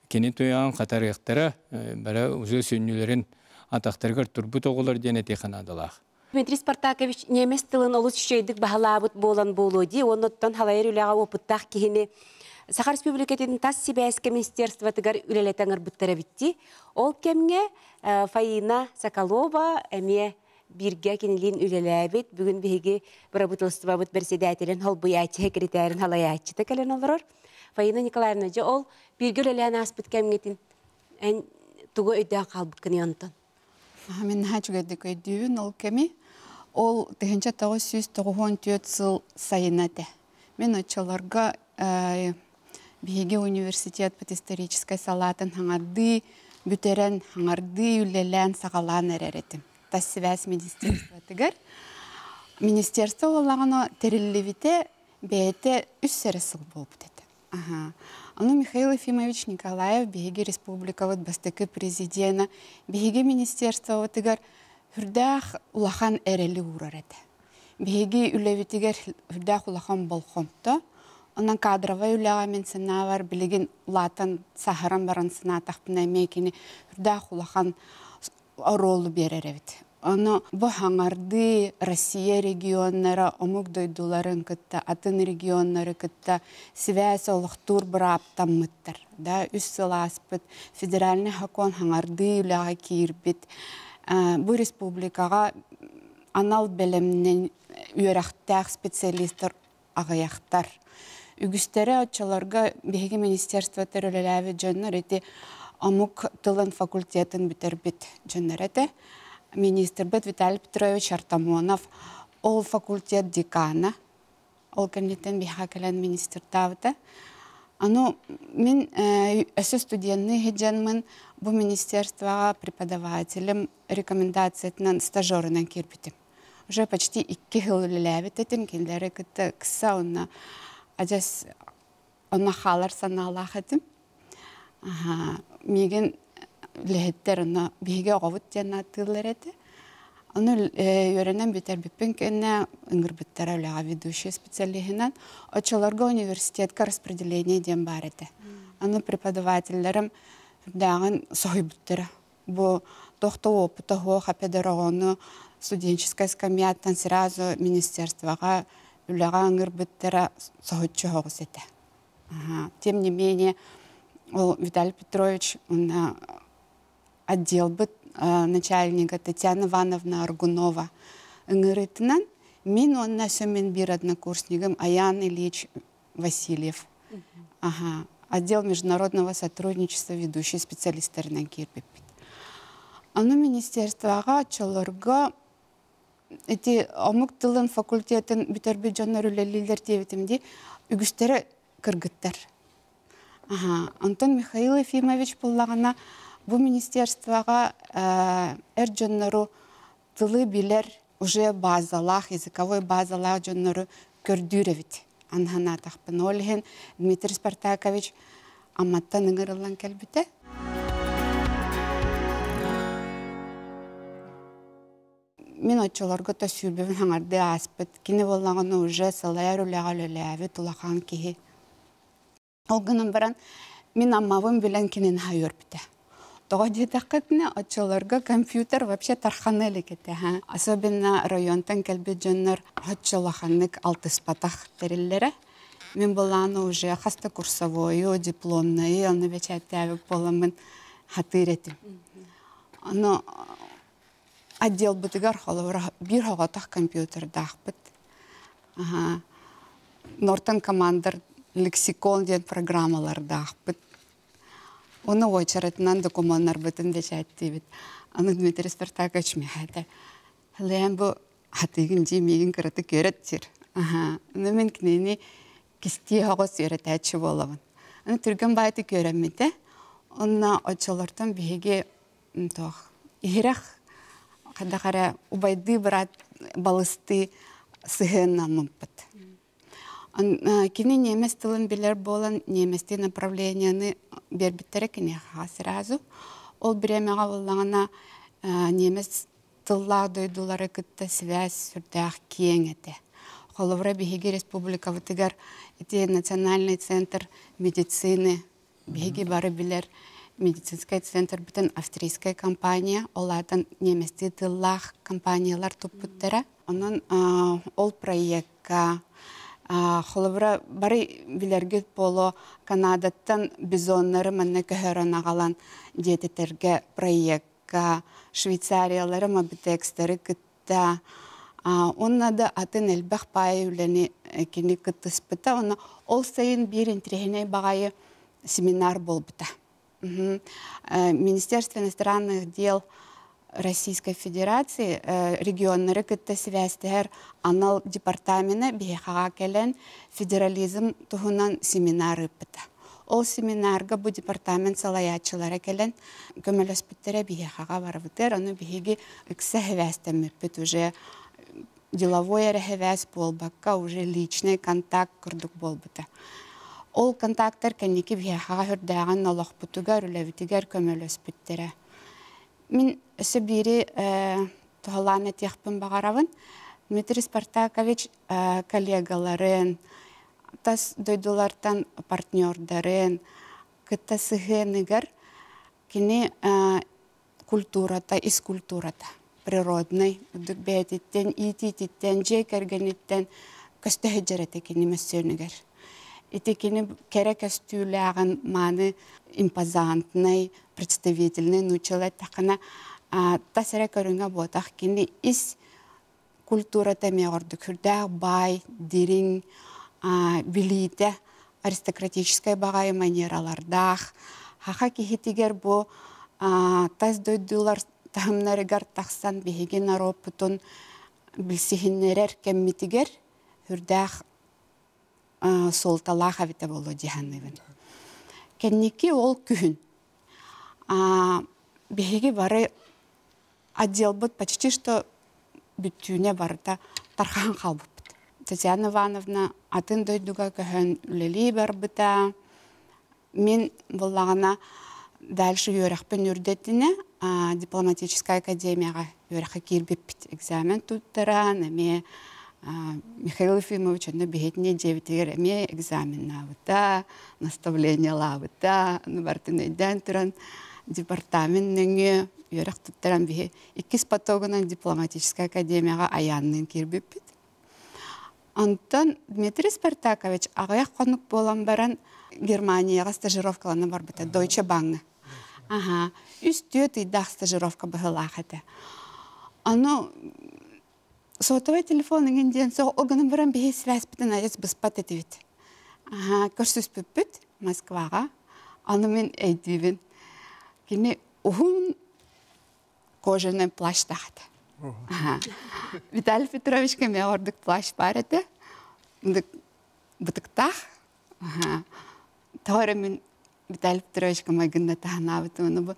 kine toyan katar yaktara bara uzun sünnülerin ataktargar turbu toğulur diyen etekanadılar. Dmitri Spartakovich Nemes tılın olu şişeydik bahalabıt bolan bolu di. Ondan halayır ülağa opıttaq kihini Саха Республикатын тас Сибирское министерство тыгар үлелетеңер буттара битти. Ол кемге Фаина Соколова эме бирге кинилин үлелебит. Бүгүн биги правительство бут председателен холбуяч секретарин халаячы текелен олорор. Фаина Николаевна же ол бирге үлелен аспыт кемгетин эн тугу өйдө калбык кыньонтон. Мен хачгадык өйдүн ол кеми ол 1994 жыл сайынате. Мен очолорго Биге университет под исторической салатын хаңарды, бүтерен хаңарды үлелен сағалан әрәретім. Тас связь министерства тігір. Министерство олағына терілівіте бәйті үссері сыл болып деді. Аны Михаил Ефимович Николаев биге республика бастықы президент, биге министерство тігір хүрдәқ улахан әрелі ұрар еді. Биге үлевітігер хүрдәқ улахан болқомты. Онан кадровый үләға мен сына бар, білеген латын сахаран баран сына тақпына мекені үрдәқ улақан ролы берер әвет. Оны бұл хаңарды Россия регионнары, омық дойдуларын күтті, атын регионнары күтті, связь олықтур бір аптан мұттыр. Үс сыла аспыт, федеральный хакон хаңарды үләға кейірбет. Бұл республикаға анал бәлемнен үйерақтақ специалистер ағаяқтар. Үгістері отчаларға беге министерство терөлеләві жөннер еті амук тылын факультетін бітербет жөннер еті. Министр бет Виталий Петрович Артамонов, ол факультет декана, ол кәнеттен беға кәлін министр тавыды. Ано мен өсі студентны хеджанмын бұл министерствоға преподавателем рекомендациятынан стажерынан кербітім. Уже почти 2 жыл үліләбет етім, келдері күтті кіса онна ажас онна қалар саналақ етім. Меген ләхеттер онна бейге оғавыт жәнна тылыр еті. Оны өренен бетер біппен көнне үңгірбіттер өліға ведущий специалихінен очыларға университетка распределение ден бар еті. Оны преподавательдерім дағын соғай бүттірі. Бұл тоқты опыты хоға педагогыны студенческая скамьяттан сразу министерствоға өліға үңгірбіттері соғытчы хоғыз еті. Тем не менее, Виталий Петрович отдел быт начальника Татьяна Ивановна Аргунова ыңырытынан, мен онна сөмен бір однокурсником Аян Ильич Васильев. Отдел международного сотрудничества ведущий специалистерінен кербеппет. Аны министерствоға чолорға омық тылын факультетін бүтербі жонар үлелілер дебетімде үгістері кіргіттер. Антон Михаил Ефимович болағына бұл министерствоға жонару тылы білер уже базалақ, языковой базалақ жонару көрдүревит. Анхана тақпын олген Дмитрий Спартакович аматтан ыңырылан кәлбіті. Мен отчыларға та сүйбевін хаңарды аспыт. Кені болағыны уже салайар үләғал үләві тұлақан кейі. Олғының баран мен аммавын білен кенен хайыр біті. Тоға детақытны отчыларға компьютер вообще тарханы лекеті. Особенно районтан кәлбі жонлар отчылақанлық алтыспатақ тәрелері. Мен болағыны уже хаста курсовойы, дипломнайы, оны бәчәттәвік боламын хатыр етім. Оны отдел бытыгар холовра бир хоғатақ компьютер дақпыт. Нортон командыр лексикон ден программалар дақпыт. Оны ойчаратынан документар бытын бәчәтті бит. Аны Дмитрий Спартакович мехәді. Хылайан бұл хатыгын жемеген кіріті көреттір. Оны мен кінені кісті хоғыз өретәтші болавын. Аны түрген байты көрәмеді. Оны ойчалардан бейге ихирақ қадақара убайды брат балысты сығына мұмпыт. Кені немес тылын білер болан неместі направленияны бербіттері кені сразу. Ол біремеға болағына немес тыллақ дойдулары күтті связь сүрдәқ кең әті. Холовра бігеге республика ватыгар национальный центр медицины бігеге бары білер. Медицинский центр бүтін австрийская компания, олардан неместі тыллақ компаниялар тұппыттары. Onun ol проектка, холовра бары билерге поло Канадаттан бизоннары манна көһөрөн агалан диететерге проектка, Швейцариялары мабитекстері кытта. Оннада атын элбэх пай үлени кини кыттыспыта, оны ол сайын бир интрихиней багайы семинар болбыта. Министерство иностранных дел Российской Федерации регионнары кытта связьтер анал департамента бихага келен федерализм туһунан семинары пыта. Ол семинарга бу департамент салаячылары келен көмөлөспүттере бихага барбытер, аны бихиги ыкса хевестемеппит уже деловой рехевес болбакка, уже личный контакт курдук болбыта. Ол контакттар кенники бихага хүрдәгән налахпутугар үләвитигәр көмөлөспүттере. Мин өсі бири туғаланы тияқпын бағаравын. Дмитрий Спартакович коллегаларын, тас дойдулардан партнердарын, кытта сығыныгар кені культурата, искультурата, природный, үдік бәйтеттен, ититеттен, жекергенеттен көсті хүджереті кені мәсөнігер. Итекені керек көстүүләғын маны импозантный, представительный, нучылай тақына тасыра көріңі ботақ кені ис культурата меғырды күрдәғ бай, дирин, билейді, аристократическай бағай манералардақ. Хақа кехетігер бұ тас дойдулар тағымнарығар тақсан бейген аропытын білсігінерер кәмметігер хүрдәғ солталаха вите боло диханныбын. Кенники ол күхін. Беги бары отдел быт почти что бүттүүне барыта тархан қалбыт. Татьяна Ивановна атын дойдуга көһөн үлели барбыта. Мен боллагана дальше юрахпен үрдетине дипломатическая академияга юраха кирбиппит экзамен туттаран, эме Михаил Ефимович на бегетне 9-тер эме экзамен навыта, наставление лавыта, бартынайдан туран департаментнеңе юрах туттаран бе 2 потогынан дипломатическая академияга аяннын кирбиппит. Антон Дмитрий Спартакович ағаяқ қонық болан баран Германияға стажировкаланы бар бұта, Deutsche Bank. Үсті тыйдақ стажировка бұғылақ әті. Аны сотовый телефонын ден соғы оғының баран бейі связь бітін айыз бұспат әті бет. Көрсіз бүппіт Москваға. Аны мен әйдівін. Кені ұғын кожаный плащ тағады. Виталий Петрович кеме ордык плащ бар эте. Бутыктах. Тора мен Виталий Петрович кеме гынна тахнабыты.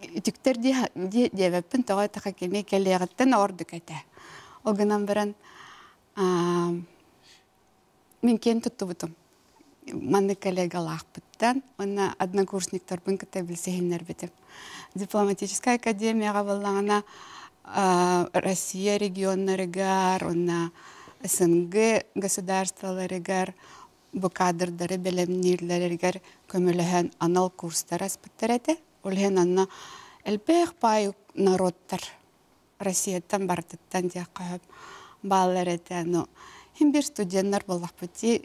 Түктер девеппен тога така кеме келегеттен ордык эте. Огынан баран мен кен туттубутум. Манны коллегалах быттан, онна однокурсниктар бын кыта билсехиннер битим. Дипломатическая академияга боллаңана Россия регионнарыгар, онна СНГ государстволарыгар, бу кадрдары белемнирлеригар көмөлөһөн анал курстар аспыттар эте. Олген анна элбех бай народтар Россияттан бартыттан дия кахып баалар эте. Хим бир студенттар боллак бити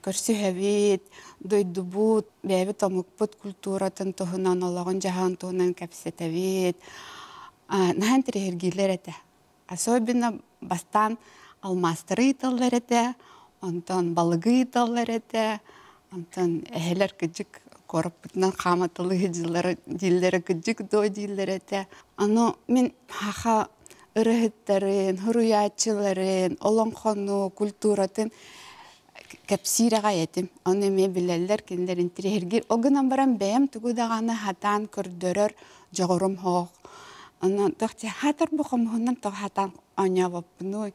көрсүһөбит, дойдубут, бэбит омукпут культуратын тоһунан олагын жаһан тоһунан капсетебит. Нахан тирергилер эте. Особенно бастан алмастыры италлар эте, онтон балыгы италлар эте, онтон эхелер кыжык корып битнан каматылы диллери кыжык дой диллер эте. Аны мен хаха ырыһыттарын, хуруячыларын, олонхону, культуратын кепсирага етим. Аны мен билелер киндерин тирергир. Огынан баран бэм тугудаганы хатан көрдөрөр жогорум хоқ. Аны тохти хатар бухамхунан то хатан аня вапну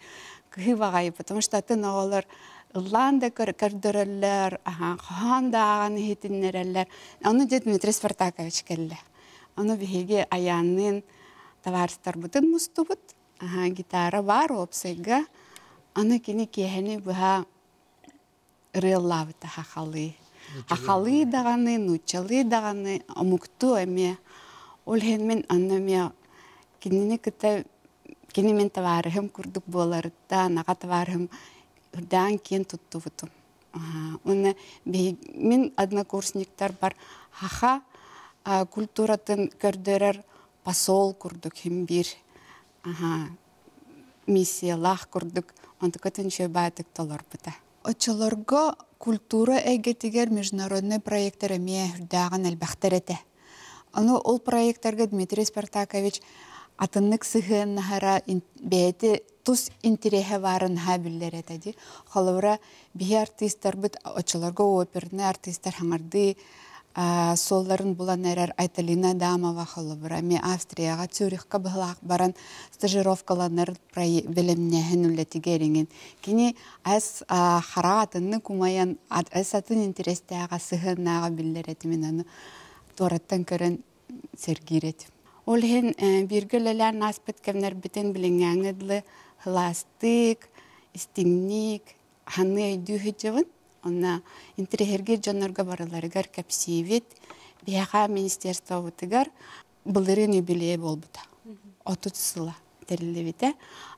кывагай, потому что атын оголор Илланда көрдөрөллөр, хандаган хитиннереллер. Аны Дмитрий Спартакович келле. Аны биһиге аянын товарстар бутын мустубут. Гитара бар опсайга. Аны кини кехени буха реллавыта хахалы. Хахалы даганы, нучалы даганы, омукту эме. Олхен мен аннаме кинини кыта кини мен товарыхым курдук боларытта, нага товарыхым үрдән кен туттубутум. Оны мен однокурсниктар бар хаха культуратын көрдөрөр посол курдук хим бир миссиялах курдук, онты көтін шөбәтік толар бұта. Очыларга культура әйгетігер международный проекттар әме үрдәғын әлбәқтер әті. Аны ол проекттарға Дмитрий Спартакович атыннык сыхын нахара бәйті тус интерехе варын хабиллер әтәді. Холовра бихи артисттар бұд очыларга оперны артисттар хаңарды солларын булан әрәр Айталина Дамова холовра. Ме Австрияға Цюрихқа бұғылақ баран стажировкаланыр білімнәхін үлетігеріңін. Кені әс хара атынны кумаян әс атын интерестіға сыхыннаға биллер әтімен аны тораттан көрін сергир әтім. Ол хен биргелелер наспет кемнер бітен біліңәңідлі хластык, истиңник, ханны өйді хүджівін. Онна интерехерге жонорга барыларыгар капсивет, бияға министерство бұтыгар бұлырын юбилей болбыта. 30 сыла терілевете.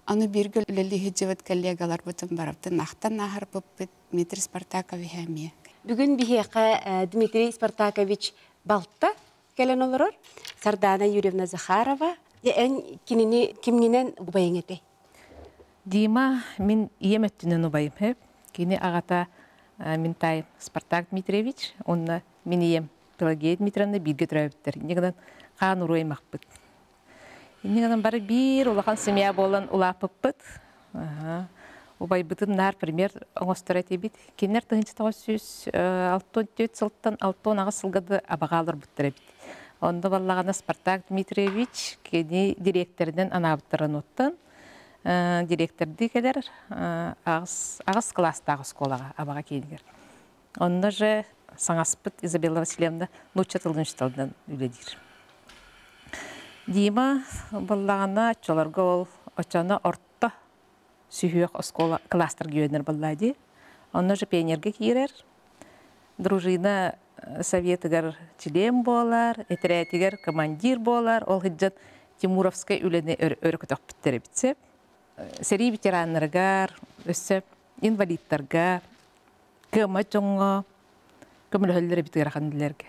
Аны биргел үлелі хүджівет коллегалар бұтын бараптын ақтан нахар бұппыт Дмитрий Спартакович әмие. Бүгін бияға Дмитрий Спартакович балтта келен олырыр. Сардана Юрьевна Захарова. Кимнинен ұбайың әте? Дима, мен ием өттінен ұбайым хеп. Кені ағата Минтай Спартак Дмитриевич, онна мен ием Пелагея Дмитриевна бирге тұрайыптыр. Негінен қан ұруайым ақпыт. Негінен бары бір улақан семья болан улапып бұд. Убайбытын нар пример оңостора тебит. Кинер тыгынчы тоғыз алтон төт сылттан алтон ағыз сылгады абағалыр бұттыр бит. Онда баллағана Спартак Дмитриевич кені директорден анабыттырын оттан. Директорды келер ағыз класстағы сколаға абаға кейдігер. Онда же саңаспыт Изабелла Васильевна нуча тылдыншталдан үледір. Дима баллағана чоларга ол очаны орта сүйек оскола кластер гүйенер баллади. Онда же пионерге кейрер. Дружина советігер член болар, этеретігер командир болар. Ол хиджат Тимуровская үлені өркіток біттері бітсеп. Сери ветеранларгар, өсіп, инвалидтарға, кыма жоңға, көмілі бітігер қандылерге.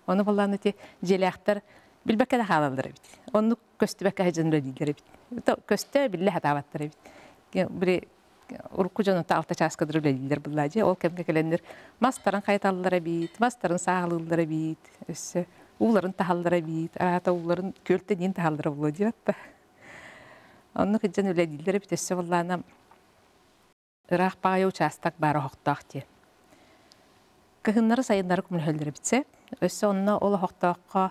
Оны болғаны те желяқтар білбәккәді қалалары біт. Оны көсті бәккә жыныры дейдері біт. Көсті білі хатаваттары біт. Бірі ұрқы жоныта алта часкадыр үлелдер бұлладе. Ол кәмге кәлендер мастарын қайталылары бит, мастарын сағылылары бит, өсі, ұларын тағалылары бит, арата ұларын көлттен ең тағалылары бұлладе бәтті. Оны күджен үлелдер бит, өсі бұлланы ұрақ бағай участак бары хоқтақ те. Кығынлары сайындары күмілі бітсе, өсі онына ол хоқтаққа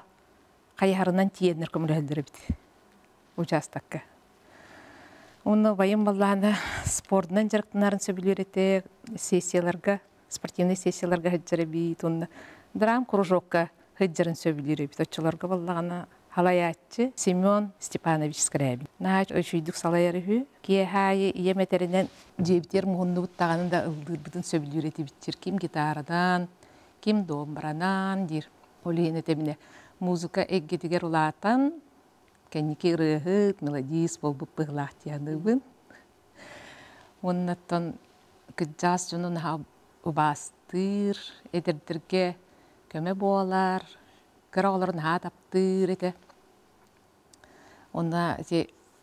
қайарынан тиенлер күмілі бит участакка. Оны байым балланы спортынан жарықтынарын сөбілер еті, сессияларға, спортивный сессияларға хыджары бит, оны драм кружокка хыджарын сөбілер бит. Отчыларға баллағаны халаятчы Семен Степанович Скрябин. Наач ойшүйдік салайары хүй, кие хайы еметерінен жебітер мұғынды бұттағанын да ұлдыр бұтын сөбілер еті биттер. Ким гитарадан, ким домбаранан дир. Олейін етеміне музыка эггетігер ұлатан, кәнеке рыхыт, мелодист бол бұп бұғылақтияны бұн. Оннаттан күджас жонын ұбастыр, едердерге көмі болар, кіра оларын таптыр еті. Онна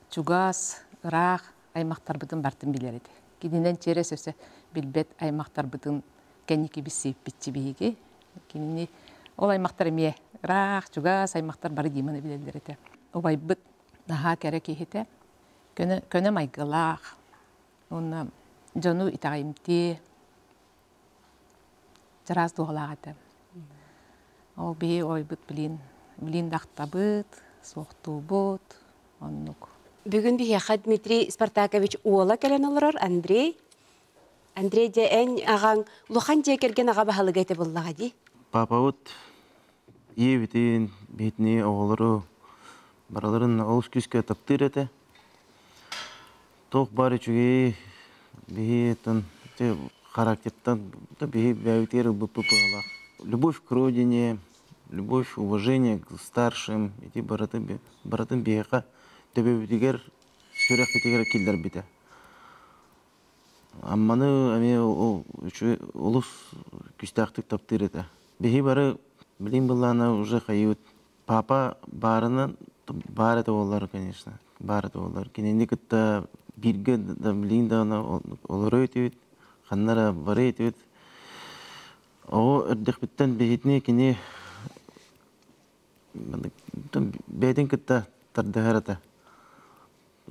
чугас, ұрақ, аймақтар бұтын бартын білер еді. Кедінен черес өсі білбет аймақтар бұтын кәнеке біз сейіп бітчі бейге. Кеніне ол аймақтар еме, ұрақ, чугас, аймақтар бары деймені білелер еді. Обай бұт наға кәрі кейхеті, көні майғылақ, оны жону итағымте, жараз дуғалақ еді. Ол бей ой бұт білін дақта бұт, соқты бұт, оннық. Бүгін бейеқа Дмитрий Спартакович уола кәлен олырар, Андрей. Андрей де ән ағаң лұқан де керген аға бағалы гәйті боллаға дей? Папа бұт, ебітін, бетіне оғылыру, бараларын олыс күске таптыр еті. Тоқ бары чүге бейеттен, характертен, бейеттері бұппығалақ. Любовь к родине, любовь, уважение к старшим, эти баратын бейеқа төбе бітігер, сүрек бітігер келдер біті. Амманы әме олыс күстақтық таптыр еті. Бейі бары, білейін бұлланы уже қайыуыт. Папа барынан бар это олар, конечно. Бар это олар. Кененде күтті бірге білейін дағына олар өйтеуіт, қаннара бары өйтеуіт. Оғы үрдік біттен бейетіне кене бәйден күтті тарды әріті.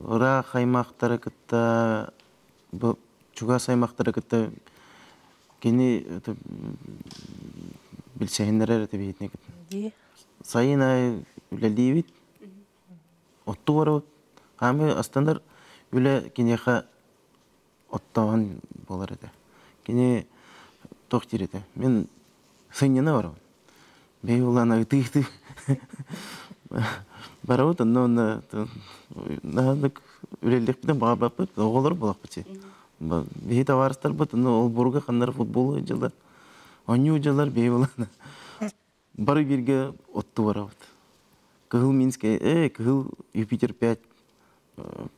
Ора қаймақтары күтті, чугас аймақтары күтті кене білсәйіндер әріті бейетіне күтті. Сайын ай үләлейбет, отты барауыт. Ами астандар үлә кенеға оттаған болар еді. Кене тоқтер еді. Мен сыйнена барауыт. Бей олан айты-айты барауыт. Үләлдік бітен баға баппыт, оғылар болақ бітсе. Бей таварыстар бұт, ол бұрға қандар футболы жылар. Оню жылар бей олан. Бары берге отты барауыт. Кығыл Минске, кығыл Юпитер 5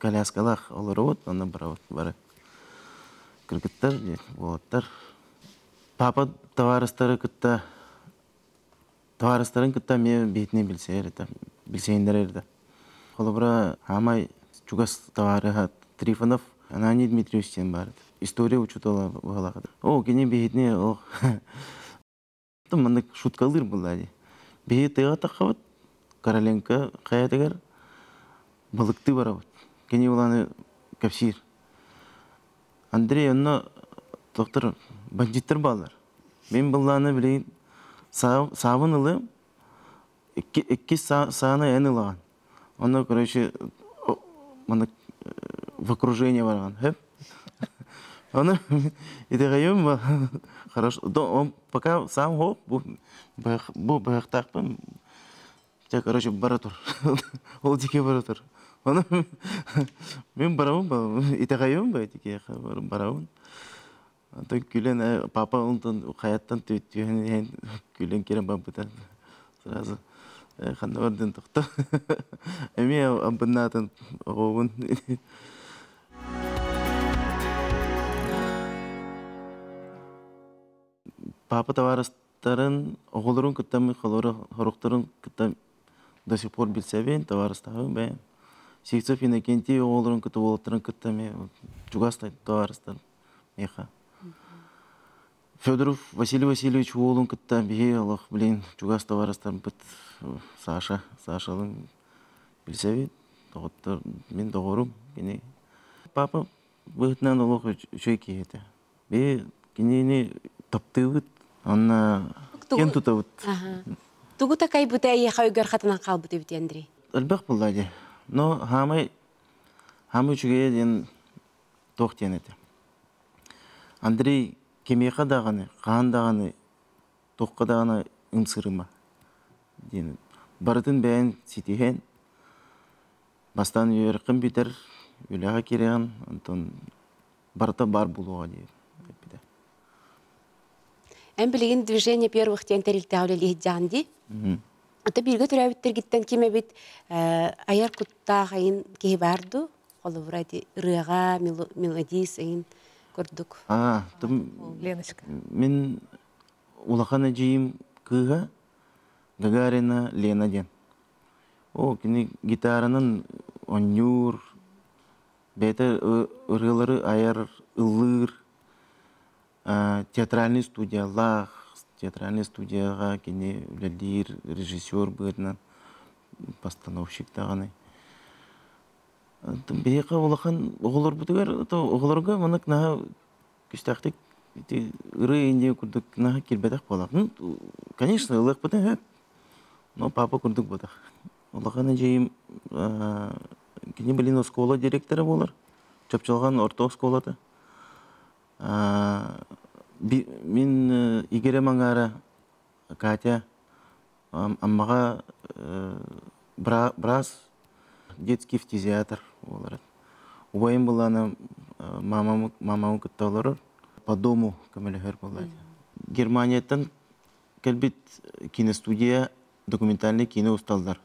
коляскалақ олар от, аны барауыт бары. Кіргіттар, болаттар. Папа таварыстарын күтті мен бетіне білсейіндер ерді. Қолыбыра амай чугас тавары Трифонов, Анани Дмитриевичтен барды. История учут олағады. О, кене бетіне, о... Мандык шуткалыр бұлады. Бейі тыға таққабыт, Короленко қаятығар балықты барабыт. Кене оланы көпсир. Андрей, онна доктор бандиттер балар. Мен бұлланы білейін сабын ылым, iki саны ән ылаған. Оны, короче, в окружении барған. Хеп? Оны, идеғайым, хорошо. Он пока сам хоп, бұл баяқтақпын, короче, бара тұр. Ол деке бара тұр. Оны, мен барауын, идеғайым ба, деке барауын. Күлен, папа ұнтын қаяттан түйттүйен, күлен керен бабыдан. Сразу қанды бардын тұқты. Әме абыннатын оғуын. Папа товарыстарын оғылырын күттамы, қорықтарын күттам до сих пор білсәбен, товарыстағын бәйін. Сексов Иннокентий оғылырын күтті олаттарын күттамы, жүгастайды товарыстарын меха. Федоров Василий Васильевич оғылын күттам бейе, Аллах, білейін, жүгаст товарыстарын бұт Сашалың білсәбен, мен доғырым. Папа бұғытынан Аллах үшей кейеті. Бей кенені таптығыт, анна кен тұтавыт. Тугу такай бұты әйеға өгер қатынан қал бұты біті, Андрей? Әлбәқ бұлдайды. Но хамай үшігеге ден тоқтен еті. Андрей кемеға дағаны, қан дағаны, тоққа дағаны ұңсырыма. Барытын бәйін сетеген, бастан үйерқін бітер, өліға кереген, барыта бар болуға дейір. Ән білеген движение первых тен тәрілті әулелі жанды. Ата бірге түрәбіттер кеттен кеме бет аяр құтта қайын кей барды, қолы бұрайды ұрыға, мелодис әйін көрдік. Леночка. Мен улақан әжейім кыға Гагарина Лена ден. О, кені гитараның онюр, бәйті ұрылары аяр ылыр, театральный студиялар, театральный студияға кені үләлдер, режиссер бұғырынан, постановщик тағаны. Бейеқа олақан оғылар бұтығар, оғыларға мұнық наға күстақтық, ұры енде күрдік наға келбәдақ болақ. Конечно, ылық бұтын әп, но папа күрдік бұтақ. Олақан әжейім кені білін оскола директоры болар, чапчалған орта осколаты. Мен игерем аңара Катя аммаға брас детский фтизиатр олар. Убайым боланы мамамы күтті олар по дому көмелігер болады. Германияттан кәлбет киностудия, документальный кино ұсталдар.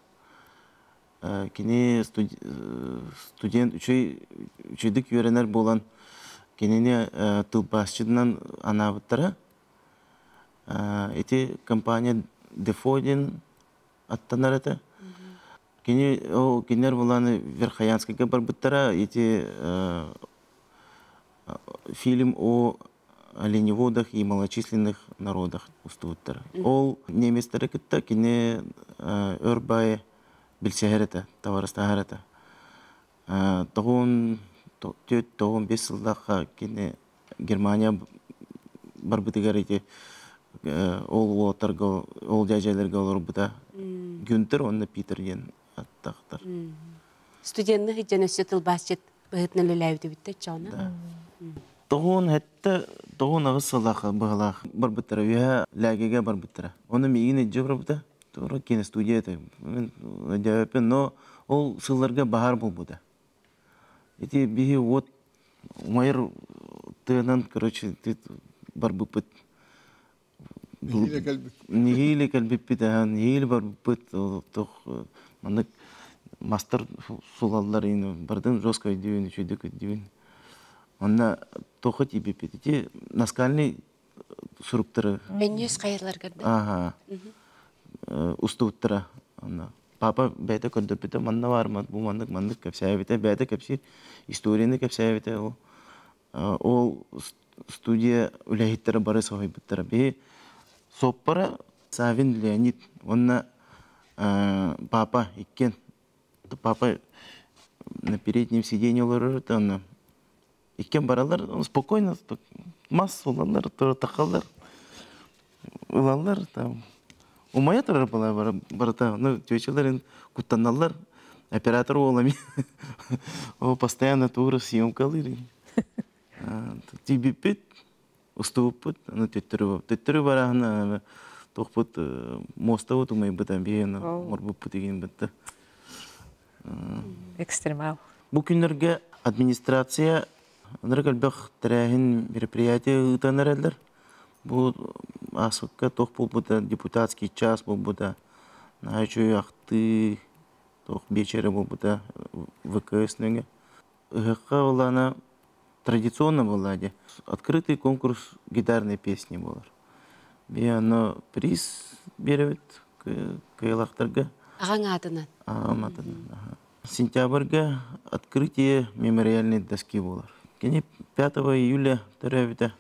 Кені студент үшейдік үйеренер болан кенене тылбасчыдынан анабыттара. Эти компания Дефодин аттанар это. Кенер боланы Верхоянскайга барбыттара. Эти фильм о оленеводах и малочисленных народах устуыттара. Ол неместері күтті кене өрбай білсәхәрәті, таварыстағарәті. Тоғын 4-5 жылдаққа кені Германия барбытыгар еті ол олаттарға, ол жәжәлерге олар бұда Гюнтер, онны Питер ен аттақтар. Студентны хиджан өсі тылбасчет бұғытны лөләуді бітті чауна? Тоғын әтті, тоғын ағыз сылаққа бұғалақ барбыттара, өйә ләгеге барбыттара. Оны мейін әджі барбыта, тоғыр кені студия еті. Но ол сылларға бағар бұл бұда. Эти биги вот майыр тыгынан, короче, бар бұпыт. Нигейлі кәлбіппет, нигейлі бар бұпыт. Мандық мастер сулалдар ені, бардың жосқа өйдеуін, үшөйдік өйдеуін. Онна тоқы тейбеппет. Эти наскальный сұруптары. Өнес қайырлар көрді? Ага. Ұстуыттыра. Папа бәйті көрдөппеті, манна бар, бұл мандық көпсәйбеті, бәйті көпсер, историяны көпсәйбеті. Ол студия үләйттері бары соғайбыттары. Бей соппара Савин Леонид, онна папа иккен. Папа на переднем сиденье олар, Иккен баралар, спокойно, масс олалар, тақалар, ылалар, там. Умая тұрар барата, ну, түйечелерін күттаналар, оператор олами. О, постоянно тура съемкалыр. Тибипит, уступут, аны төттөрү барахына тохпут моста вот умай бытан бейна морбуппут деген бытты. Экстремал. Бу күннәргә администрация ныргылбах тәрәһин мероприятие утаныралар. Бу асыкка тохпул бута депутатский час бу бута. Найчу яхты тох вечере бу бута ВКС-нәгә. Хакка улана традиционно болады. Открытый конкурс гитарной песни болар. Бияны приз берет кайлақтарға. Ағаң атынан? Ағаң атынан. Сентябрьга открытие мемориальной доски болар. Кені 5 июля төрәбіті.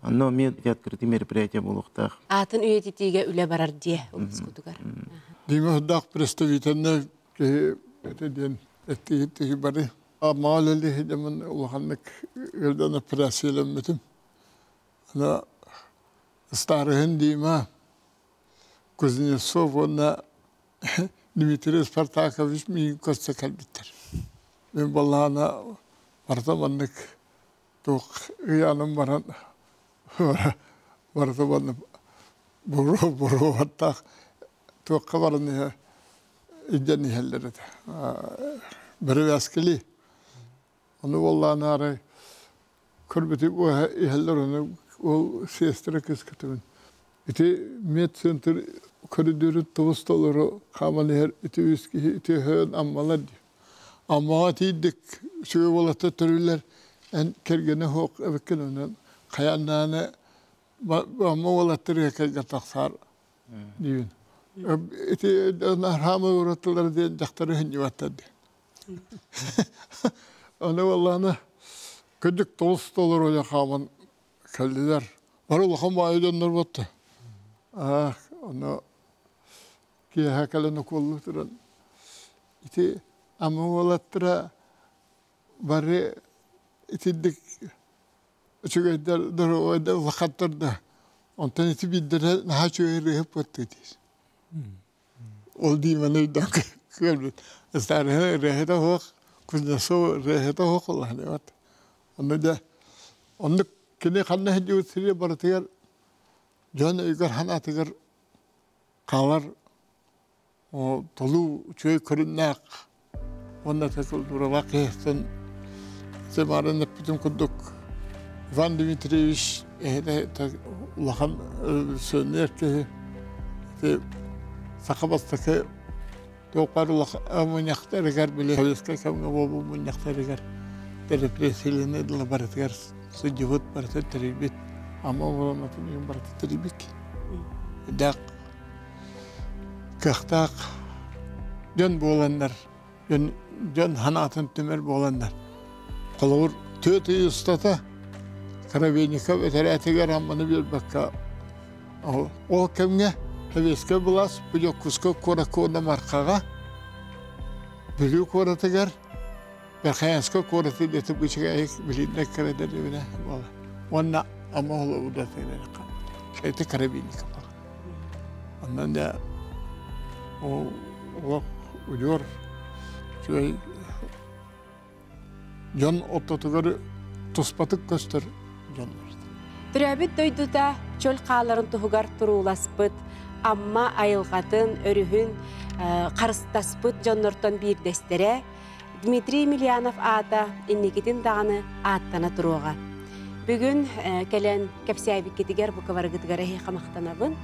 Анно мен открытый мероприятие болуқтақ. Атын үйететеге үлі барар де, ұлыс күтігар. Дейме ұдақ представительны ден әттегі бары. Мағалелі хедемін ұлғанлық өрдені прәселемметім. Ана старығын дейме Кузнецов оны Дмитрий Спартакович мейін көсті кәлбеттер. Мен балағына бартаманлық тоқ ұяным баран бартаманлық бұру баттақ тоққа барыны иден ихелдер еді. Бірі әскелі. Оны балағына арай көрбетіп ихелдер оны ол сестірі кескітімін. Ити медцентр коридоры тоғыстолары қаманы ити үскі, ити хүйін аммалар дейм. Аммаға тейдік сөй болаты түрілер ән кергені хоқ әбіккен өнен қаяннаны амма болаттыр әкелге тақсар дейін. Ити нархамы ұратылар дейін жақтары хүйін жеваттар дейін. Оны болағына көдік тоғыстолары оя қамын кәлділер. Бар олақам айданлар батты. Оны кие хакаланы колу туран. Ити амы олаттыра бары итиддик үчігейдер дұройда вақаттырда. Онтан ити биддері наха чөйі рейіп бөтті дейіз. Ол деймені үйдан көрбіт. Істарыны рейхеті хоқ, Кузнецов рейхеті хоқ олағыны бат. Оны да, оны кені қанна хеджі өтсірі барытығар Жон үйгер ханатығыр қалар толу чөй көріннәқ. Онда тәкіл дұрава қиыстын земарынып бүтін күндік. Иван Дмитриевич ұлақан сөнер кеі сақабастықы тоқпар мұнияқтар егер біле әуеске кәмге болу мұнияқтар егер репрессиялыны дұлы барытығар сұжывыт барытыр тәрбет. Ama olamazsın, yum baratı tribik. Dak, kıhtak, jön boğulanlar, jön hanatın tümer boğulanlar. Kalağır tüyü ustata, Karabeynika ve teratigar hammanı bir bakka. O kemge, heveske bulas, bu yok kusko kora kona markaga. Biliyor kora tegar, berkayansko kora tedetip geçecek, bilinle kareder evine. Onna ama ola uda teyleri kan. Şeyte Karabeyni kapalı. Ondan da o uyuyor. Şöyle John ototugarı tospatık göster John vardı. Türabit doyduda çöl qağların tuhugar turulasbıt, amma ayılgatın, örühün, qarıstaspıt John'norton bir destere, Dmitri Milyanov aata innikitin dağını aattana turuğa. Bugün kelen kapsayabik ketiger bu kavargıtgara heyqamaqtanabın.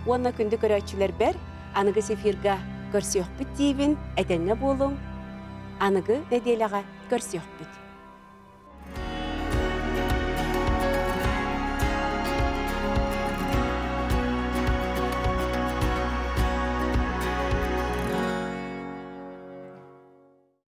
Onna kündü köröçüler ber, anıgı sefirga körsiyoq bit deyibin, etenne bolun, anıgı nedelağa körsiyoq bit.